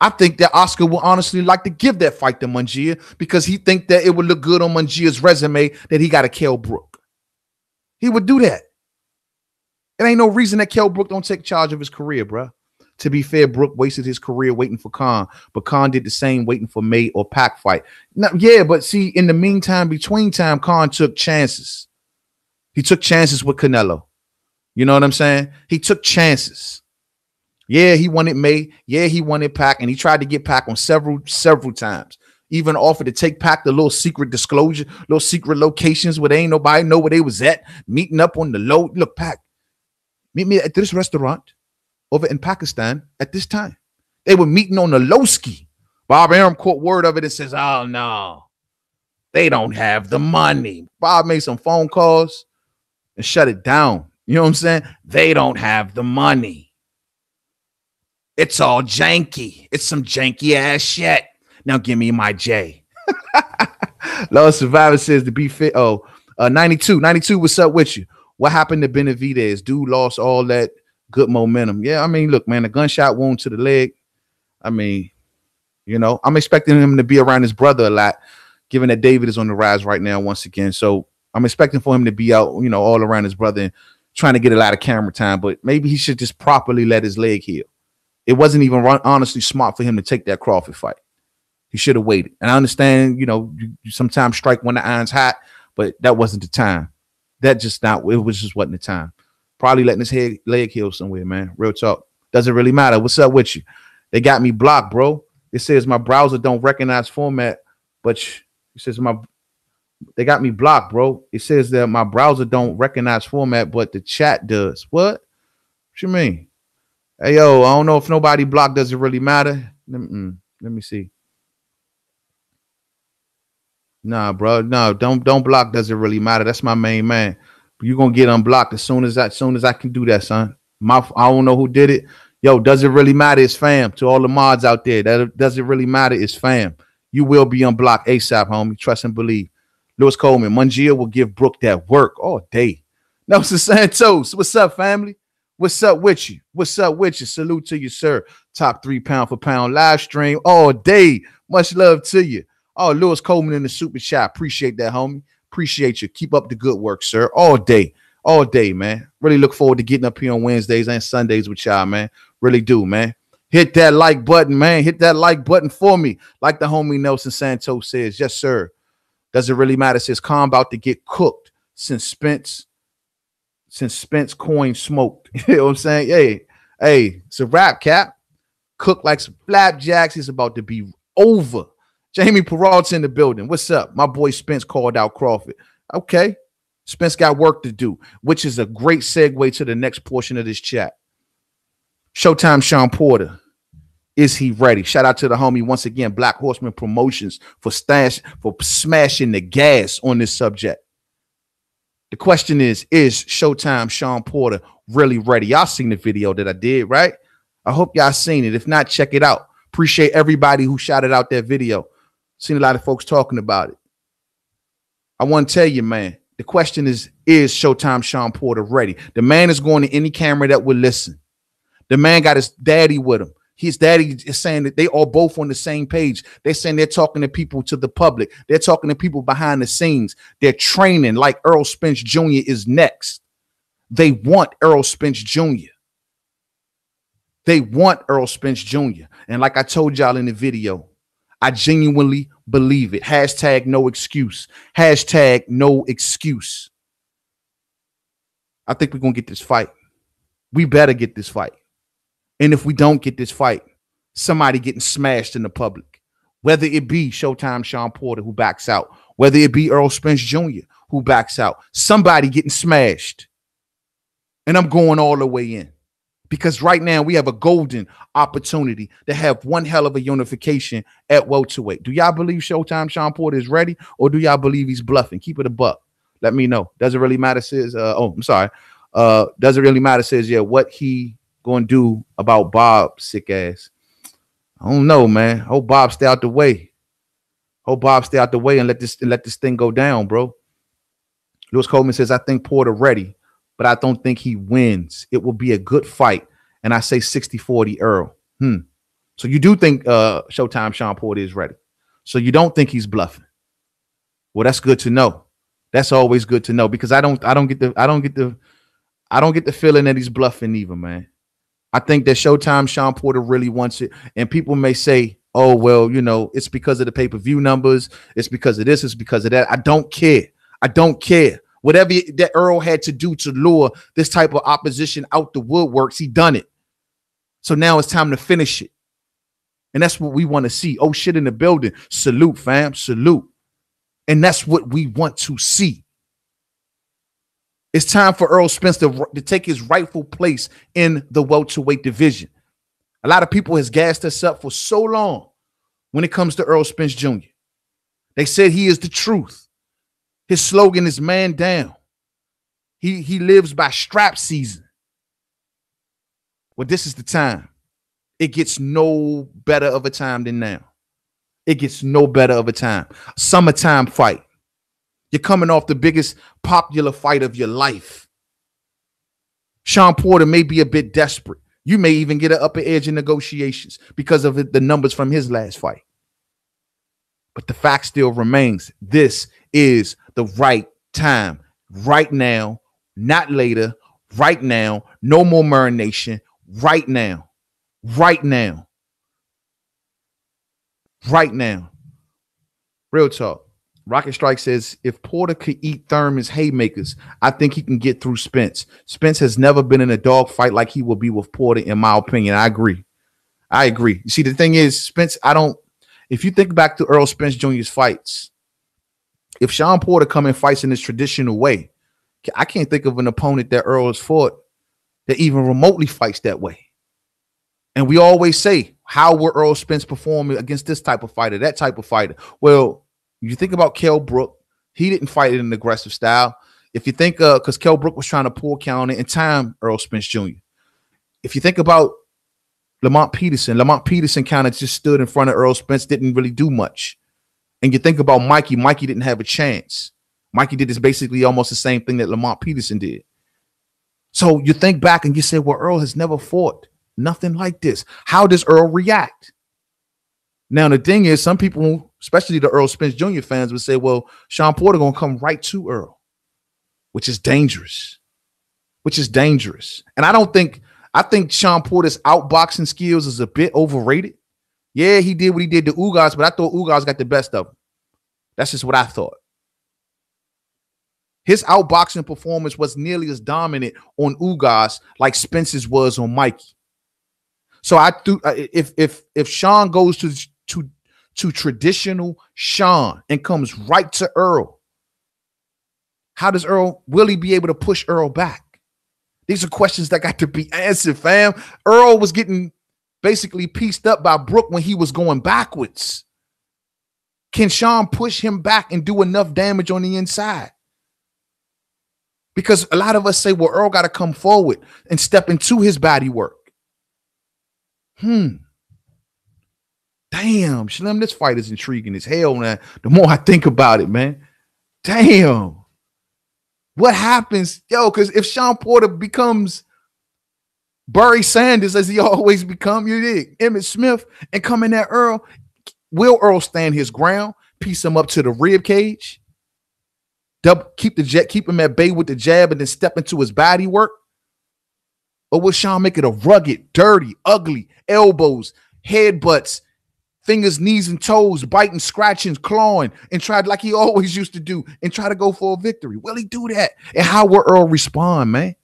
I think that Oscar will honestly like to give that fight to Munguia because he think that it would look good on Munguia's resume that he got a Kell Brook. He would do that. It ain't no reason that Kell Brook don't take charge of his career, bro. To be fair, Brook wasted his career waiting for Khan, but Khan did the same waiting for May or Pac fight. Now, yeah, but see, in the meantime, between time, Khan took chances. He took chances with Canelo. You know what I'm saying? He took chances. Yeah, he wanted May. Yeah, he wanted Pac, and he tried to get Pac on several times. Even offered to take Pac to little secret disclosure, little secret locations where they ain't nobody know where they was at, meeting up on the low. Look, Pac, meet me at this restaurant over in Pakistan at this time. They were meeting on the low ski. Bob Arum caught word of it and says, oh, no. They don't have the money. Bob made some phone calls and shut it down. You know what I'm saying? They don't have the money. It's all janky. It's some janky ass shit. Now give me my J. Lord Survivor says to be fit. 92. What's up with you? What happened to Benavidez? Dude lost all that good momentum. Yeah, I mean, look, man, a gunshot wound to the leg. I mean, you know, I'm expecting him to be around his brother a lot, given that David is on the rise right now once again. So I'm expecting for him to be out, you know, all around his brother and trying to get a lot of camera time. But maybe he should just properly let his leg heal. It wasn't even honestly smart for him to take that Crawford fight. He should have waited. And I understand, you know, you sometimes strike when the iron's hot, but that wasn't the time. It just wasn't the time. Probably letting his leg heal somewhere, man. Real talk. Doesn't really matter. What's up with you? They got me blocked, bro. It says my browser don't recognize format, but it says they got me blocked, bro. It says that my browser don't recognize format, but the chat does. What you mean? Hey, yo, I don't know if nobody blocked. Does it really matter? Let me see. Nah, bro. No, don't block. Does it really matter? That's my main man. You're gonna get unblocked as soon as I can do that, son. I don't know who did it. Yo, does it really matter? It's fam. To all the mods out there, that does it really matter? It's fam. You will be unblocked ASAP, homie. Trust and believe. Lewis Coleman, Mungia will give Brooke that work all day. Nelson Santos, what's up, family? What's up with you? What's up with you? Salute to you, sir. Top 3 pound for pound live stream all day. Much love to you. Oh, Lewis Coleman in the super chat. Appreciate that, homie. Appreciate you. Keep up the good work, sir. All day, man. Really look forward to getting up here on Wednesdays and Sundays with y'all, man. Really do, man. Hit that like button, man. Hit that like button for me. Like the homie Nelson Santos says. Yes, sir. Does it really matter? Says Khan about to get cooked since Spence coin smoked. You know what I'm saying? Hey, it's a rap, Cap. Cooked like some flapjacks. It's about to be over. Jamie Peralta in the building. What's up? My boy Spence called out Crawford. Okay. Spence got work to do, which is a great segue to the next portion of this chat. Showtime Shawn Porter. Is he ready? Shout out to the homie once again, Black Horseman Promotions, for smashing the gas on this subject. The question is Showtime Shawn Porter really ready? Y'all seen the video that I did, right? I hope y'all seen it. If not, check it out. Appreciate everybody who shouted out that video. Seen a lot of folks talking about it. I want to tell you, man, the question is Showtime Shawn Porter ready? The man is going to any camera that will listen. The man got his daddy with him. His daddy is saying that they are both on the same page. They're saying they're talking to people, to the public. They're talking to people behind the scenes. They're training like Earl Spence Jr. is next. They want Earl Spence Jr. They want Earl Spence Jr. And like I told y'all in the video, I genuinely believe it. Hashtag no excuse. Hashtag no excuse. I think we're going to get this fight. We better get this fight. And if we don't get this fight, somebody getting smashed in the public, whether it be Showtime Shawn Porter who backs out, whether it be Earl Spence Jr. who backs out, somebody getting smashed. And I'm going all the way in because right now we have a golden opportunity to have one hell of a unification at welterweight. Do y'all believe Showtime Shawn Porter is ready, or do y'all believe he's bluffing? Keep it a buck. Let me know. Does it really matter? Says, does it really matter? Says, yeah, what he going to do about Bob sick ass? I don't know, man. Hope Bob stay out the way. Hope Bob stay out the way and let this thing go down, bro. Lewis Coleman says, I think Porter ready, but I don't think he wins. It will be a good fight. And I say 60-40 Earl. So you do think Showtime Shawn Porter is ready. So you don't think he's bluffing. Well, that's good to know. That's always good to know, because I don't get the feeling that he's bluffing either, man. I think that Showtime Shawn Porter really wants it. And people may say, oh, well, you know, it's because of the pay-per-view numbers. It's because of this. It's because of that. I don't care. I don't care. Whatever that Earl had to do to lure this type of opposition out the woodworks, he done it. So now it's time to finish it. And that's what we want to see. Oh, shit in the building. Salute, fam. Salute. And that's what we want to see. It's time for Earl Spence to take his rightful place in the welterweight division. A lot of people has gassed us up for so long when it comes to Earl Spence Jr. They said he is the truth. His slogan is man down. He lives by strap season. Well, this is the time. It gets no better of a time than now. It gets no better of a time. Summertime fight. You're coming off the biggest popular fight of your life. Shawn Porter may be a bit desperate. You may even get an upper edge in negotiations because of the numbers from his last fight. But the fact still remains. This is the right time. Right now, not later. Right now. No more marination. Right now. Right now. Right now. Real talk. Rocket Strike says, if Porter could eat Thurman's haymakers, I think he can get through Spence. Spence has never been in a dog fight like he will be with Porter, in my opinion. I agree. You see, the thing is, Spence, if you think back to Earl Spence Jr.'s fights, if Shawn Porter come and fights in this traditional way, I can't think of an opponent that Earl has fought that even remotely fights that way. And we always say, how will Earl Spence perform against this type of fighter, that type of fighter? Well, you think about Kell Brook, he didn't fight in an aggressive style. If you think, because Kell Brook was trying to pull counter and time Earl Spence Jr. If you think about Lamont Peterson kind of just stood in front of Earl Spence, didn't really do much. And you think about Mikey didn't have a chance. Mikey did this basically almost the same thing that Lamont Peterson did. So you think back and you say, well, Earl has never fought nothing like this. How does Earl react? Now, the thing is, some people, especially the Earl Spence Jr. fans, would say, well, Shawn Porter going to come right to Earl, which is dangerous. And I think Shawn Porter's outboxing skills is a bit overrated. Yeah, he did what he did to Ugas, but I thought Ugas got the best of him. That's just what I thought. His outboxing performance was nearly as dominant on Ugas like Spence's was on Mikey. So if Shawn goes to traditional Shawn and comes right to Earl, will he be able to push Earl back? These are questions that got to be answered, fam. Earl was getting basically pieced up by Brook when he was going backwards. Can Shawn push him back and do enough damage on the inside? Because a lot of us say, well, Earl got to come forward and step into his body work. Damn, Slim, this fight is intriguing as hell, man. The more I think about it, man. Damn. What happens? Yo, because if Shawn Porter becomes Barry Sanders, as he always become, you dig, Emmitt Smith, and come in at Earl, will Earl stand his ground, piece him up to the rib cage, keep him at bay with the jab, and then step into his body work? Or will Shawn make it a rugged, dirty, ugly, elbows, headbutts, fingers, knees, and toes, biting, scratching, clawing, and try like he always used to do and try to go for a victory? Will he do that? And how will Earl respond, man?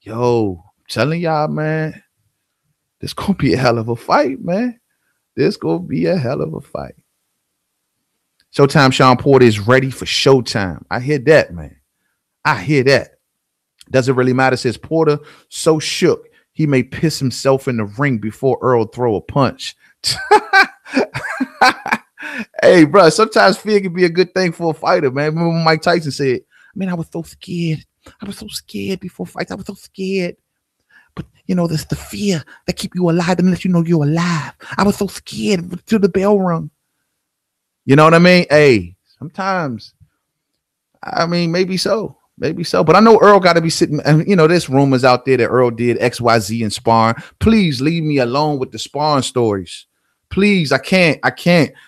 Yo, I'm telling y'all, man, this gonna be a hell of a fight, man. This gonna be a hell of a fight. Showtime Shawn Porter is ready for showtime. I hear that, man. I hear that. Doesn't really matter, says Porter. So shook, he may piss himself in the ring before Earl throw a punch. Hey, bro, sometimes fear can be a good thing for a fighter, man. Remember when Mike Tyson said, man, I was so scared. I was so scared before fights. I was so scared. But, you know, there's the fear that keep you alive and let you know you're alive. I was so scared till the bell rung. You know what I mean? Hey, sometimes, I mean, maybe so. Maybe so. But I know Earl got to be sitting, and you know, there's rumors out there that Earl did XYZ in sparring. Please leave me alone with the sparring stories. Please, I can't.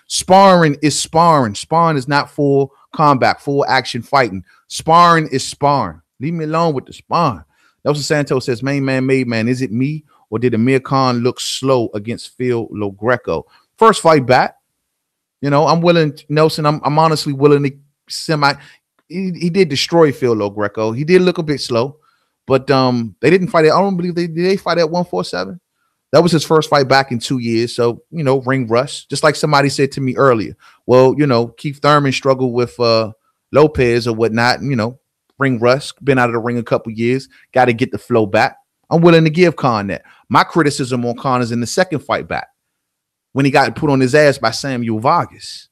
Sparring is sparring. Sparring is not full combat, full action fighting. Sparring is sparring. Leave me alone with the sparring. Nelson Santos says, main man, made man. Is it me or did Amir Khan look slow against Phil Logreco? First fight back. You know, I'm willing, Nelson, I'm honestly willing to he did destroy Phil Logreco. He did look a bit slow, but they didn't fight it. I don't believe they fight at 147. That was his first fight back in 2 years. So, you know, ring rust. Just like somebody said to me earlier. Well, you know, Keith Thurman struggled with Lopez or whatnot. You know, ring rust. Been out of the ring a couple years. Got to get the flow back. I'm willing to give Khan that. My criticism on Khan is in the second fight back when he got put on his ass by Samuel Vargas.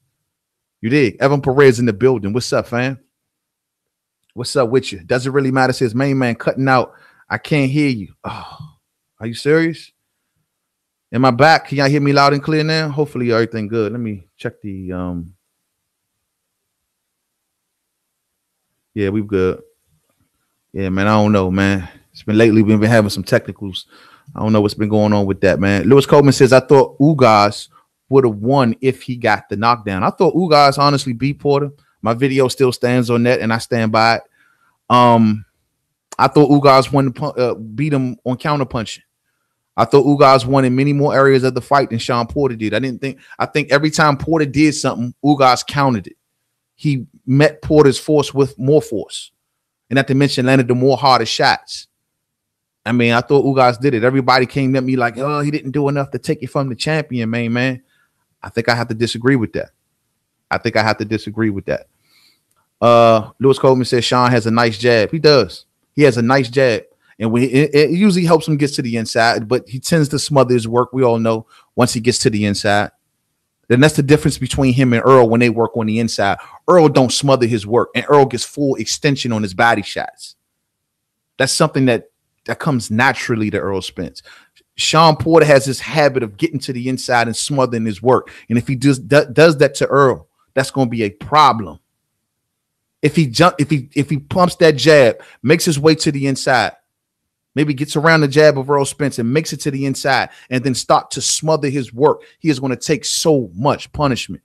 You did. Evan Perez in the building. What's up, fam? What's up with you? Doesn't really matter. Says main man cutting out. I can't hear you. Oh, are you serious? Am I back? Can y'all hear me loud and clear now? Hopefully everything good. Let me check the yeah, we good. Yeah, man. I don't know, man. It's been lately we've been having some technicals. I don't know what's been going on with that, man. Lewis Coleman says I thought Ugas would have won if he got the knockdown. I thought Ugas honestly beat Porter. My video still stands on that, and I stand by it. I thought Ugas won beat him on counterpunching. I thought Ugas won in many more areas of the fight than Shawn Porter did. I think every time Porter did something, Ugas countered it. He met Porter's force with more force. And not to mention landed the more harder shots. I mean, I thought Ugas did it. Everybody came at me like, oh, he didn't do enough to take it from the champion, man. I think I have to disagree with that. Lewis Coleman says Shawn has a nice jab. He does. He has a nice jab. And when it usually helps him get to the inside, but he tends to smother his work. We all know once he gets to the inside. Then that's the difference between him and Earl when they work on the inside. Earl don't smother his work, and Earl gets full extension on his body shots. That's something that comes naturally to Earl Spence. Shawn Porter has this habit of getting to the inside and smothering his work. And if he does that to Earl, that's going to be a problem. If he pumps that jab, makes his way to the inside, maybe gets around the jab of Earl Spence and makes it to the inside and then start to smother his work, he is going to take so much punishment.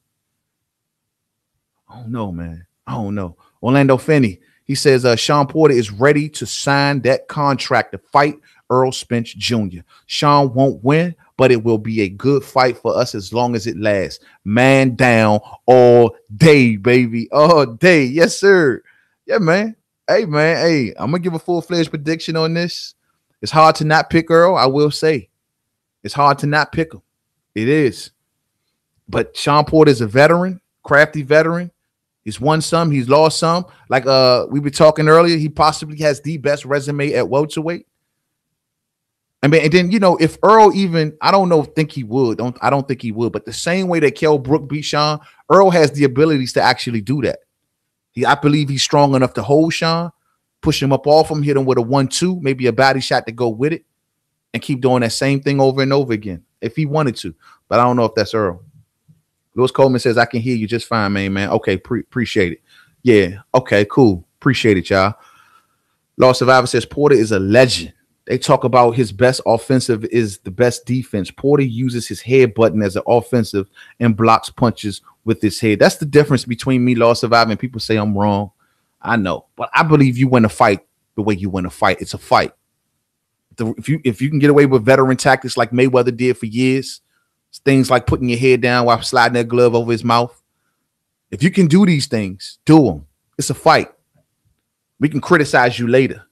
I don't know, man. I don't know. Orlando Finney, he says Shawn Porter is ready to sign that contract to fight Earl Spence Jr. Shawn won't win, but it will be a good fight for us as long as it lasts. Man down all day, baby. All day. Yes, sir. Yeah, man. Hey, man. Hey, I'm going to give a full-fledged prediction on this. It's hard to not pick Earl, I will say. It's hard to not pick him. It is. But Shawn Porter is a veteran, crafty veteran. He's won some. He's lost some. Like we were talking earlier, he possibly has the best resume at welterweight. I mean, and then, you know, if Earl even, I don't think he would. I don't think he would. But the same way that Kell Brook beat Shawn, Earl has the abilities to actually do that. I believe he's strong enough to hold Shawn, push him up off him, hit him with a 1-2, maybe a body shot to go with it, and keep doing that same thing over and over again if he wanted to. But I don't know if that's Earl. Lewis Coleman says, I can hear you just fine, man. Okay, appreciate it. Yeah, okay, cool. Appreciate it, y'all. Law Survivor says, Porter is a legend. They talk about his best offensive is the best defense. Porter uses his head button as an offensive and blocks punches with his head. That's the difference between me, Law Survivor, and people say I'm wrong. I know, but I believe you win a fight the way you win a fight. It's a fight. If you can get away with veteran tactics like Mayweather did for years, things like putting your head down while sliding that glove over his mouth. If you can do these things, do them. It's a fight. We can criticize you later.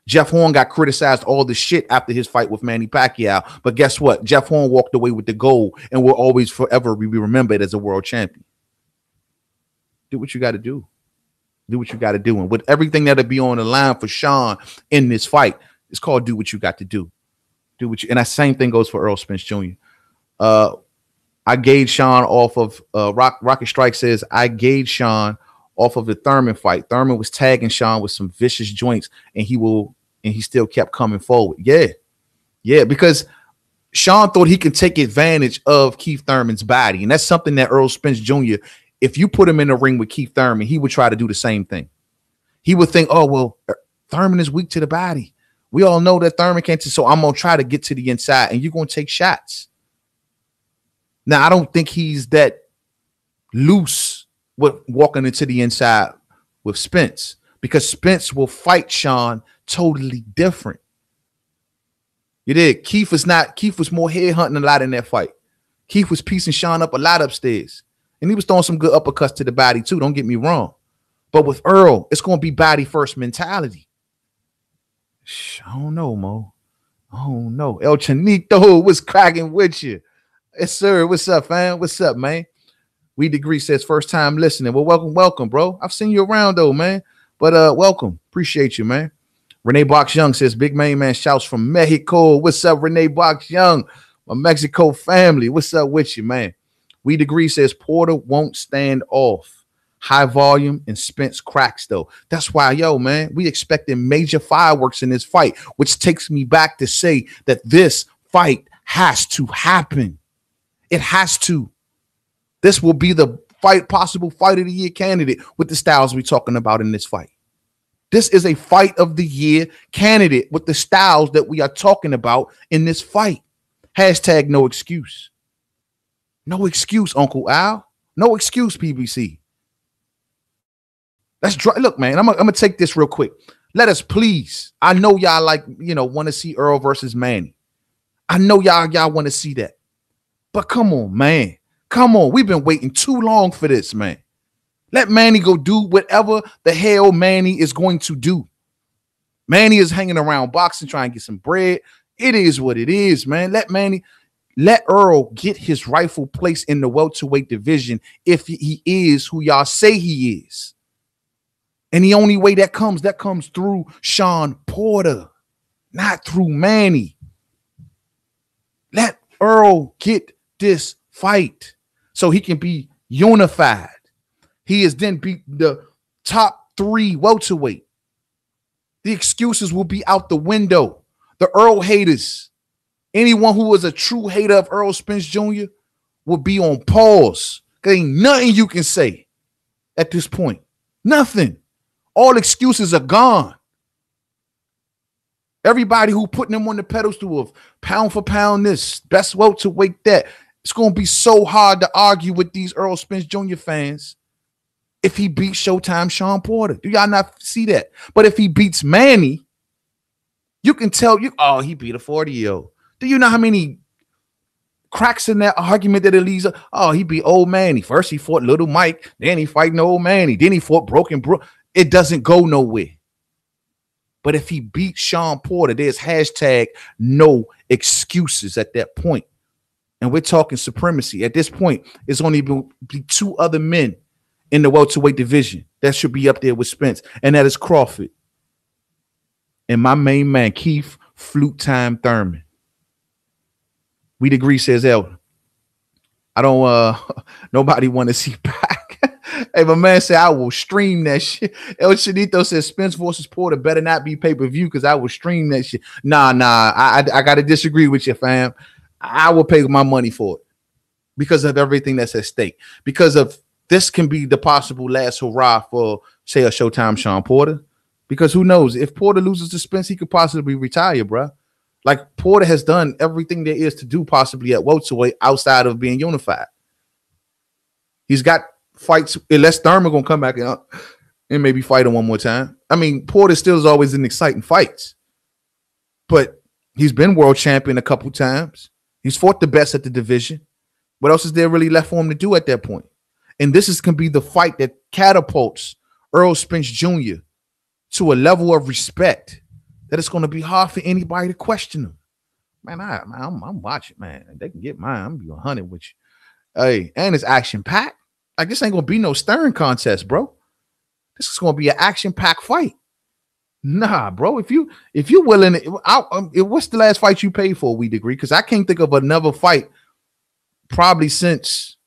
Jeff Horn got criticized all the shit after his fight with Manny Pacquiao. But guess what? Jeff Horn walked away with the gold and will always forever be remembered as a world champion. Do what you got to do. Do what you got to do. And with everything that'll be on the line for Shawn in this fight, it's called do what you got to do. Do what you, and that same thing goes for Earl Spence Jr. I gauge Shawn off of Rocket Strike says, I gauge Shawn off of the Thurman fight. Thurman was tagging Shawn with some vicious joints, and he still kept coming forward. Yeah, because Shawn thought he could take advantage of Keith Thurman's body, and that's something that Earl Spence Jr., if you put him in the ring with Keith Thurman, he would try to do the same thing. He would think, oh, well, Thurman is weak to the body. We all know that Thurman can't, so I'm going to try to get to the inside, and you're going to take shots. Now, I don't think he's that loose with walking into the inside with Spence, because Spence will fight Shawn totally different. You did. Keith was more head hunting a lot in that fight. Keith was piecing Shawn up a lot upstairs. And he was throwing some good uppercuts to the body too. Don't get me wrong. But with Earl, it's going to be body first mentality. I don't know, Mo. I don't know. El Chanito was cracking with you. Yes, sir. What's up, fam? What's up, man? We Degree says first time listening. Well, welcome, bro. I've seen you around though, man. But welcome. Appreciate you, man. Renee Box Young says big man shouts from Mexico. What's up, Renee Box Young? My Mexico family. What's up with you, man? We Degree says Porter won't stand off. High volume and Spence cracks though. That's why, yo, man, we expecting major fireworks in this fight, which takes me back to say that this fight has to happen. It has to. This will be the possible fight of the year candidate with the styles we're talking about in this fight. This is a fight of the year candidate with the styles that we are talking about in this fight. Hashtag no excuse. No excuse, Uncle Al. No excuse, PBC. Let's try. Look, man, I'm gonna take this real quick. Let us please. I know y'all want to see Earl versus Manny. I know y'all want to see that. But come on, man. Come on. We've been waiting too long for this, man. Let Manny go do whatever the hell Manny is going to do. Manny is hanging around boxing, trying to get some bread. It is what it is, man. Let Earl get his rightful place in the welterweight division if he is who y'all say he is. And the only way that comes through Shawn Porter, not through Manny. Let Earl get this fight so he can be unified. He has then beat the top 3 welterweight. The excuses will be out the window. The Earl haters, anyone who was a true hater of Earl Spence Jr. will be on pause. There ain't nothing you can say at this point. Nothing. All excuses are gone. Everybody who putting them on the pedestal of pound for pound this, best welterweight that, it's going to be so hard to argue with these Earl Spence Jr. fans if he beats Showtime Shawn Porter. Do y'all not see that? But if he beats Manny, you can tell oh, he beat a 40-year-old. Do you know how many cracks in that argument that it leaves? Oh, he beat old Manny. First he fought little Mike, then he fighting old Manny, then he fought Broken Brook. It doesn't go nowhere. But if he beats Shawn Porter, there's hashtag no excuses at that point. And we're talking supremacy. At this point, it's only be 2 other men in the welterweight division that should be up there with Spence, and that is Crawford and my main man, Keith Flute Time Thurman. We Degree says, Elder, I don't nobody want to see back. Hey, my man said I will stream that shit. El Chidito says Spence versus Porter better not be pay-per-view because I will stream that shit. Nah, I gotta disagree with you, fam. I will pay my money for it because of everything that's at stake. Because of this can be the possible last hurrah for, say, a Showtime Shawn Porter. Because who knows? If Porter loses to Spence, he could possibly retire, bro. Like, Porter has done everything there is to do possibly at welterweight outside of being unified. He's got fights, unless Thurman gonna come back and maybe fight him one more time. I mean, Porter still is always in exciting fights, but he's been world champion a couple times. He's fought the best at the division. What else is there really left for him to do at that point? And this can be the fight that catapults Earl Spence Jr. to a level of respect that it's going to be hard for anybody to question him. Man, I'm watching, man. They can get mine. I'm going to be 100 with you. Hey, and it's action-packed. Like, this ain't going to be no Stern contest, bro. This is going to be an action-packed fight. Nah, bro. If you willing, what's the last fight you paid for? We Degree, because I can't think of another fight probably since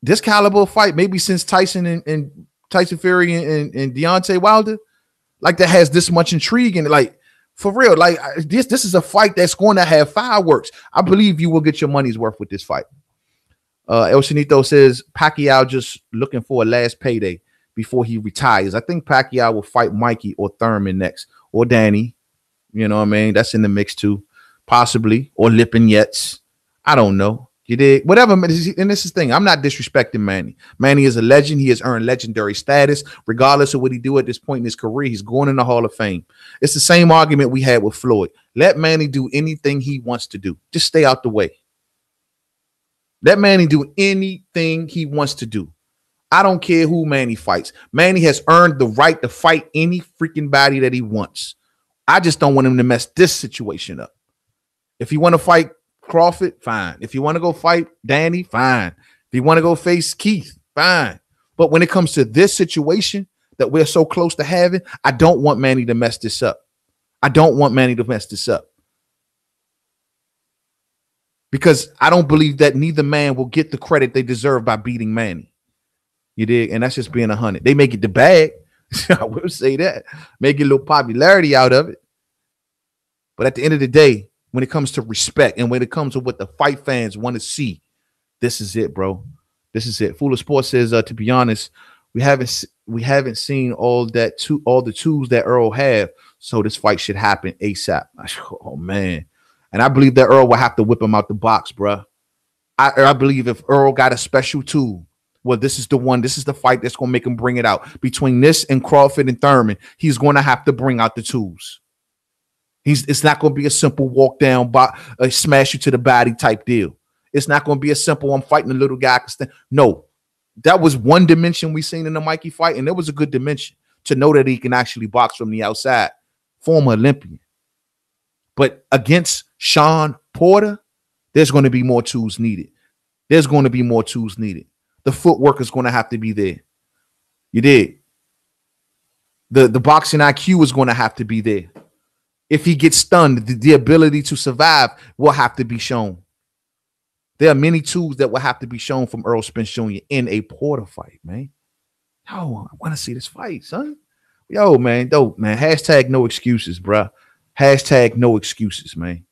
this caliber fight, maybe since Tyson and Tyson Fury and Deontay Wilder, like that has this much intrigue and like for real, like this is a fight that's going to have fireworks. I believe you will get your money's worth with this fight. El Chinito says Pacquiao just looking for a last payday before he retires. I think Pacquiao will fight Mikey or Thurman next, or Danny. You know what I mean? That's in the mix too, possibly, or Lipinets. I don't know. You did whatever. And this is the thing. I'm not disrespecting Manny. Manny is a legend. He has earned legendary status, regardless of what he do at this point in his career. He's going in the Hall of Fame. It's the same argument we had with Floyd. Let Manny do anything he wants to do. Just stay out the way. Let Manny do anything he wants to do. I don't care who Manny fights. Manny has earned the right to fight any freaking body that he wants. I just don't want him to mess this situation up. If you want to fight Crawford, fine. If you want to go fight Danny, fine. If you want to go face Keith, fine. But when it comes to this situation that we're so close to having, I don't want Manny to mess this up. I don't want Manny to mess this up. because I don't believe that neither man will get the credit they deserve by beating Manny. You dig? And that's just being 100. They may get the bag. I will say that. May get a little popularity out of it. But at the end of the day, when it comes to respect and when it comes to what the fight fans want to see, this is it, bro. This is it. Fool of Sports says, to be honest, we haven't seen all the tools that Earl have. So this fight should happen ASAP. Oh man. And I believe that Earl will have to whip him out the box, bro. I believe if Earl got a special tool, well, this is the one. This is the fight that's going to make him bring it out. Between this and Crawford and Thurman, he's going to have to bring out the tools. It's not going to be a simple walk down, smash you to the body type deal. It's not going to be a simple, I'm fighting a little guy. No, that was one dimension we seen in the Mikey fight, and it was a good dimension to know that he can actually box from the outside. Former Olympian. But against Shawn Porter, there's going to be more tools needed. There's going to be more tools needed. The footwork is going to have to be there. You did. The boxing IQ is going to have to be there. If he gets stunned, the ability to survive will have to be shown. There are many tools that will have to be shown from Earl Spence Jr. in a Porter fight, man. Yo, I want to see this fight, son. Yo, man, dope, man. Hashtag no excuses, bruh. Hashtag no excuses, man.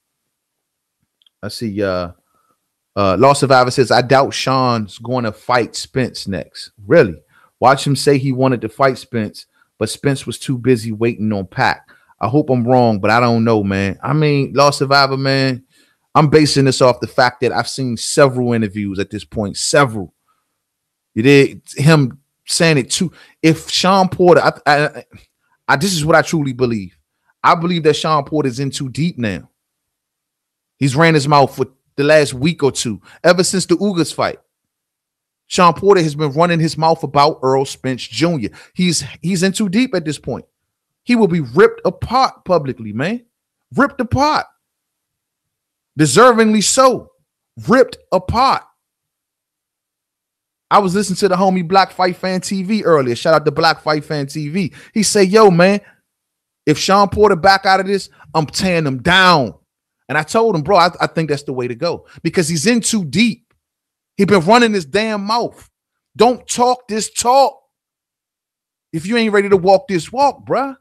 I see. Law Survivor says, I doubt Shawn's going to fight Spence next. Really? Watch him say he wanted to fight Spence, but Spence was too busy waiting on Pac. I hope I'm wrong, but I don't know, man. I mean, Law Survivor, man, I'm basing this off the fact that I've seen several interviews at this point. Several. You did him saying it too. If Shawn Porter, this is what I truly believe. I believe that Shawn Porter is in too deep now. He's ran his mouth for the last week or two, ever since the Ugas fight. Shawn Porter has been running his mouth about Earl Spence Jr. He's in too deep at this point. He will be ripped apart publicly, man. Ripped apart. Deservingly so. Ripped apart. I was listening to the homie Black Fight Fan TV earlier. Shout out to Black Fight Fan TV. He said, yo, man, if Shawn Porter back out of this, I'm tearing him down. And I told him, bro, I think that's the way to go because he's in too deep. He been running his damn mouth. Don't talk this talk. If you ain't ready to walk this walk, bruh.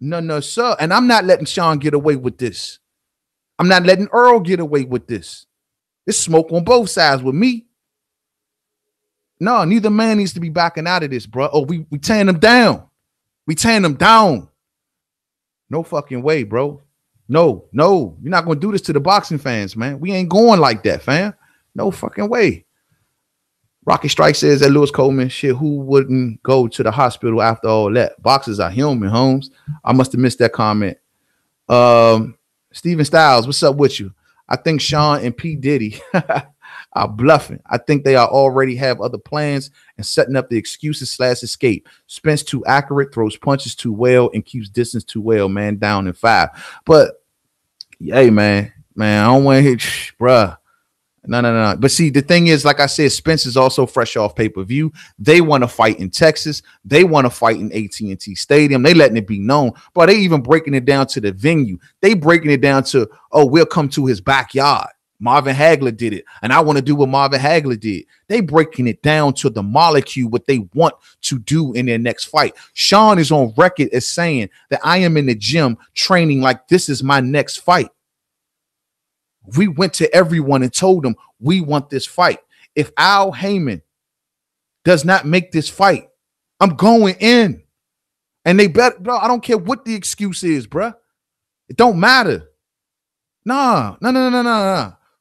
No, sir. And I'm not letting Shawn get away with this. I'm not letting Earl get away with this. It's smoke on both sides with me. No, neither man needs to be backing out of this, bro. Oh, we tearing him down. We tearing him down. No fucking way, bro. No, you're not going to do this to the boxing fans, man. We ain't going like that, fam. No fucking way. Rocky Strike says that Lewis Coleman, shit, who wouldn't go to the hospital after all that? Boxers are human, Holmes. I must have missed that comment. Steven Styles, what's up with you? I think Shawn and P. Diddy are bluffing. I think they already have other plans and setting up the excuses / escape. Spence too accurate, throws punches too well, and keeps distance too well, man, down in 5. But, hey, man, I don't want to hit, bruh. No. But see, the thing is, like I said, Spence is also fresh off pay-per-view. They want to fight in Texas. They want to fight in AT&T Stadium. They letting it be known. But they even breaking it down to the venue. They breaking it down to, oh, we'll come to his backyard. Marvin Hagler did it, and I want to do what Marvin Hagler did. They breaking it down to the molecule, what they want to do in their next fight. Shawn is on record as saying that I am in the gym training like this is my next fight. We went to everyone and told them we want this fight. If Al Heyman does not make this fight, I'm going in. And they bet, bro, I don't care what the excuse is, bro. It don't matter. No.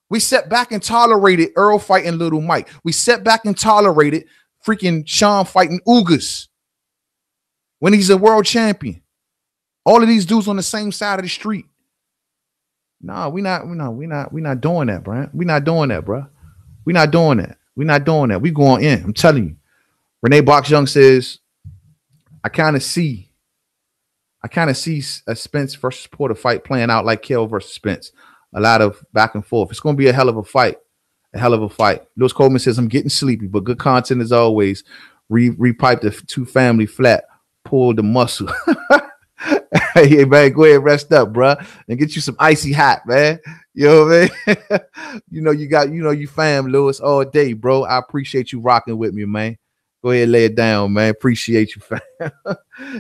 We sat back and tolerated Earl fighting Little Mike. We sat back and tolerated freaking Shawn fighting Ugas when he's a world champion. All of these dudes on the same side of the street. No, we're not doing that, Brian. We're not doing that, bro. We're not doing that. We going in. I'm telling you. Renee Box Young says, I kind of see a Spence versus Porter fight playing out like Kell versus Spence. A lot of back and forth. It's going to be a hell of a fight. Lewis Coleman says, I'm getting sleepy, but good content as always. Repipe the 2 family flat. Pull the muscle. Hey, man, go ahead, rest up, bro, and get you some icy hot, man. You know what I mean? You fam, Lewis, all day, bro. I appreciate you rocking with me, man. Go ahead, lay it down, man. Appreciate you, fam.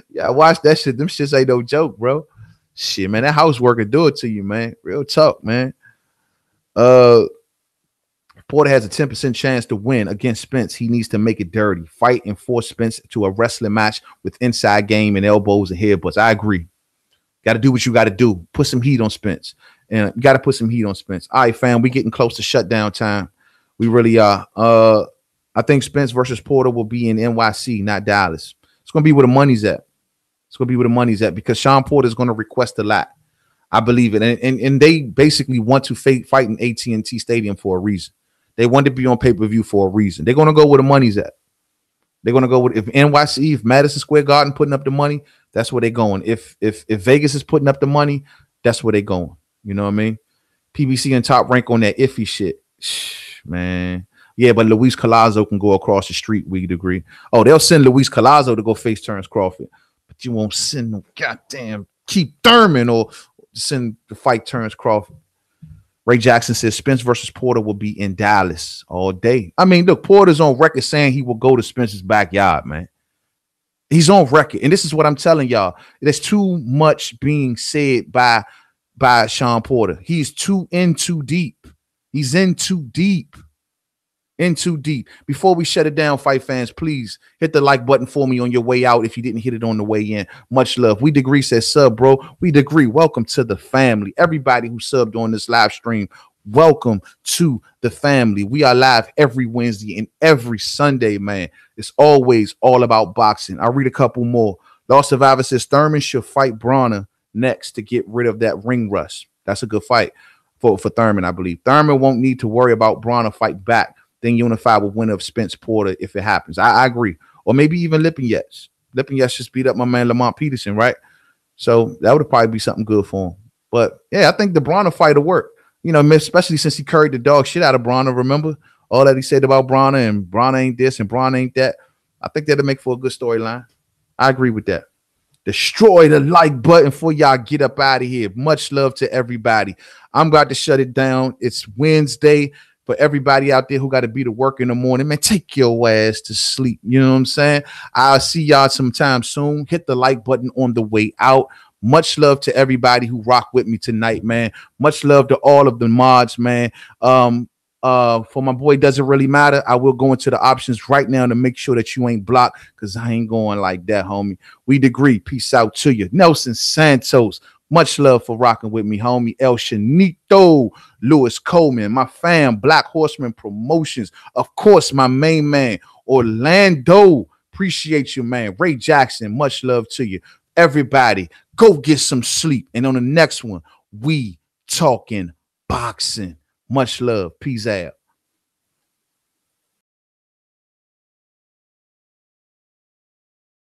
Yeah, watch that shit. Them shits ain't no joke, bro. Shit, man. That housework will do it to you, man. Real talk, man. Uh, Porter has a 10% chance to win against Spence. He needs to make it dirty. Fight and force Spence to a wrestling match with inside game and elbows and headbutts. I agree. Got to do what you got to do. Put some heat on Spence. And you got to put some heat on Spence. All right, fam. We getting close to shutdown time. We really are. I think Spence versus Porter will be in NYC, not Dallas. It's going to be where the money's at. It's going to be where the money's at because Shawn Porter is going to request a lot. I believe it. And they basically want to fight in AT&T Stadium for a reason. They want to be on pay-per-view for a reason. They're going to go where the money's at. They're going to go with if NYC, if Madison Square Garden putting up the money, that's where they're going. If Vegas is putting up the money, that's where they're going. You know what I mean? PBC and Top Rank on that iffy shit. Man. Yeah, but Luis Collazo can go across the street, we'd agree. Oh, they'll send Luis Collazo to go face Terrence Crawford. But you won't send no goddamn Keith Thurman or send to fight Terrence Crawford. Ray Jackson says Spence versus Porter will be in Dallas all day. I mean, look, Porter's on record saying he will go to Spence's backyard, man. He's on record. And this is what I'm telling y'all. There's too much being said by Shawn Porter. He's too deep. He's in too deep. In too deep. Before we shut it down, fight fans, please hit the like button for me on your way out if you didn't hit it on the way in. Much love. We Degree says sub, bro. We Degree. Welcome to the family. Everybody who subbed on this live stream, welcome to the family. We are live every Wednesday and every Sunday, man. It's always all about boxing. I'll read a couple more. Lost Survivor says Thurman should fight Bronner next to get rid of that ring rust. That's a good fight for Thurman, I believe. Thurman won't need to worry about Bronner fight back. Then Unify will win of Spence Porter if it happens. I agree. Or maybe even Lipinets. Lipinets just beat up my man Lamont Peterson, right? So that would probably be something good for him. But yeah, I think the Bronner fight will work. You know, especially since he curried the dog shit out of Bronner. Remember all that he said about Bronner and Bronner ain't this and Bronner ain't that. I think that'll make for a good storyline. I agree with that. Destroy the like button before y'all get up out of here. Much love to everybody. I'm about to shut it down. It's Wednesday. For everybody out there who got to be to work in the morning, man, take your ass to sleep. You know what I'm saying? I'll see y'all sometime soon. Hit the like button on the way out. Much love to everybody who rock with me tonight, man. Much love to all of the mods, man. For my boy, doesn't really matter. I will go into the options right now to make sure that you ain't blocked because I ain't going like that, homie. We Degree. Peace out to you. Nelson Santos. Much love for rocking with me, homie. El Shanito, Lewis Coleman, my fam, Black Horseman Promotions. Of course, my main man, Orlando. Appreciate you, man. Ray Jackson, much love to you. Everybody, go get some sleep. And on the next one, we talking boxing. Much love. Peace out.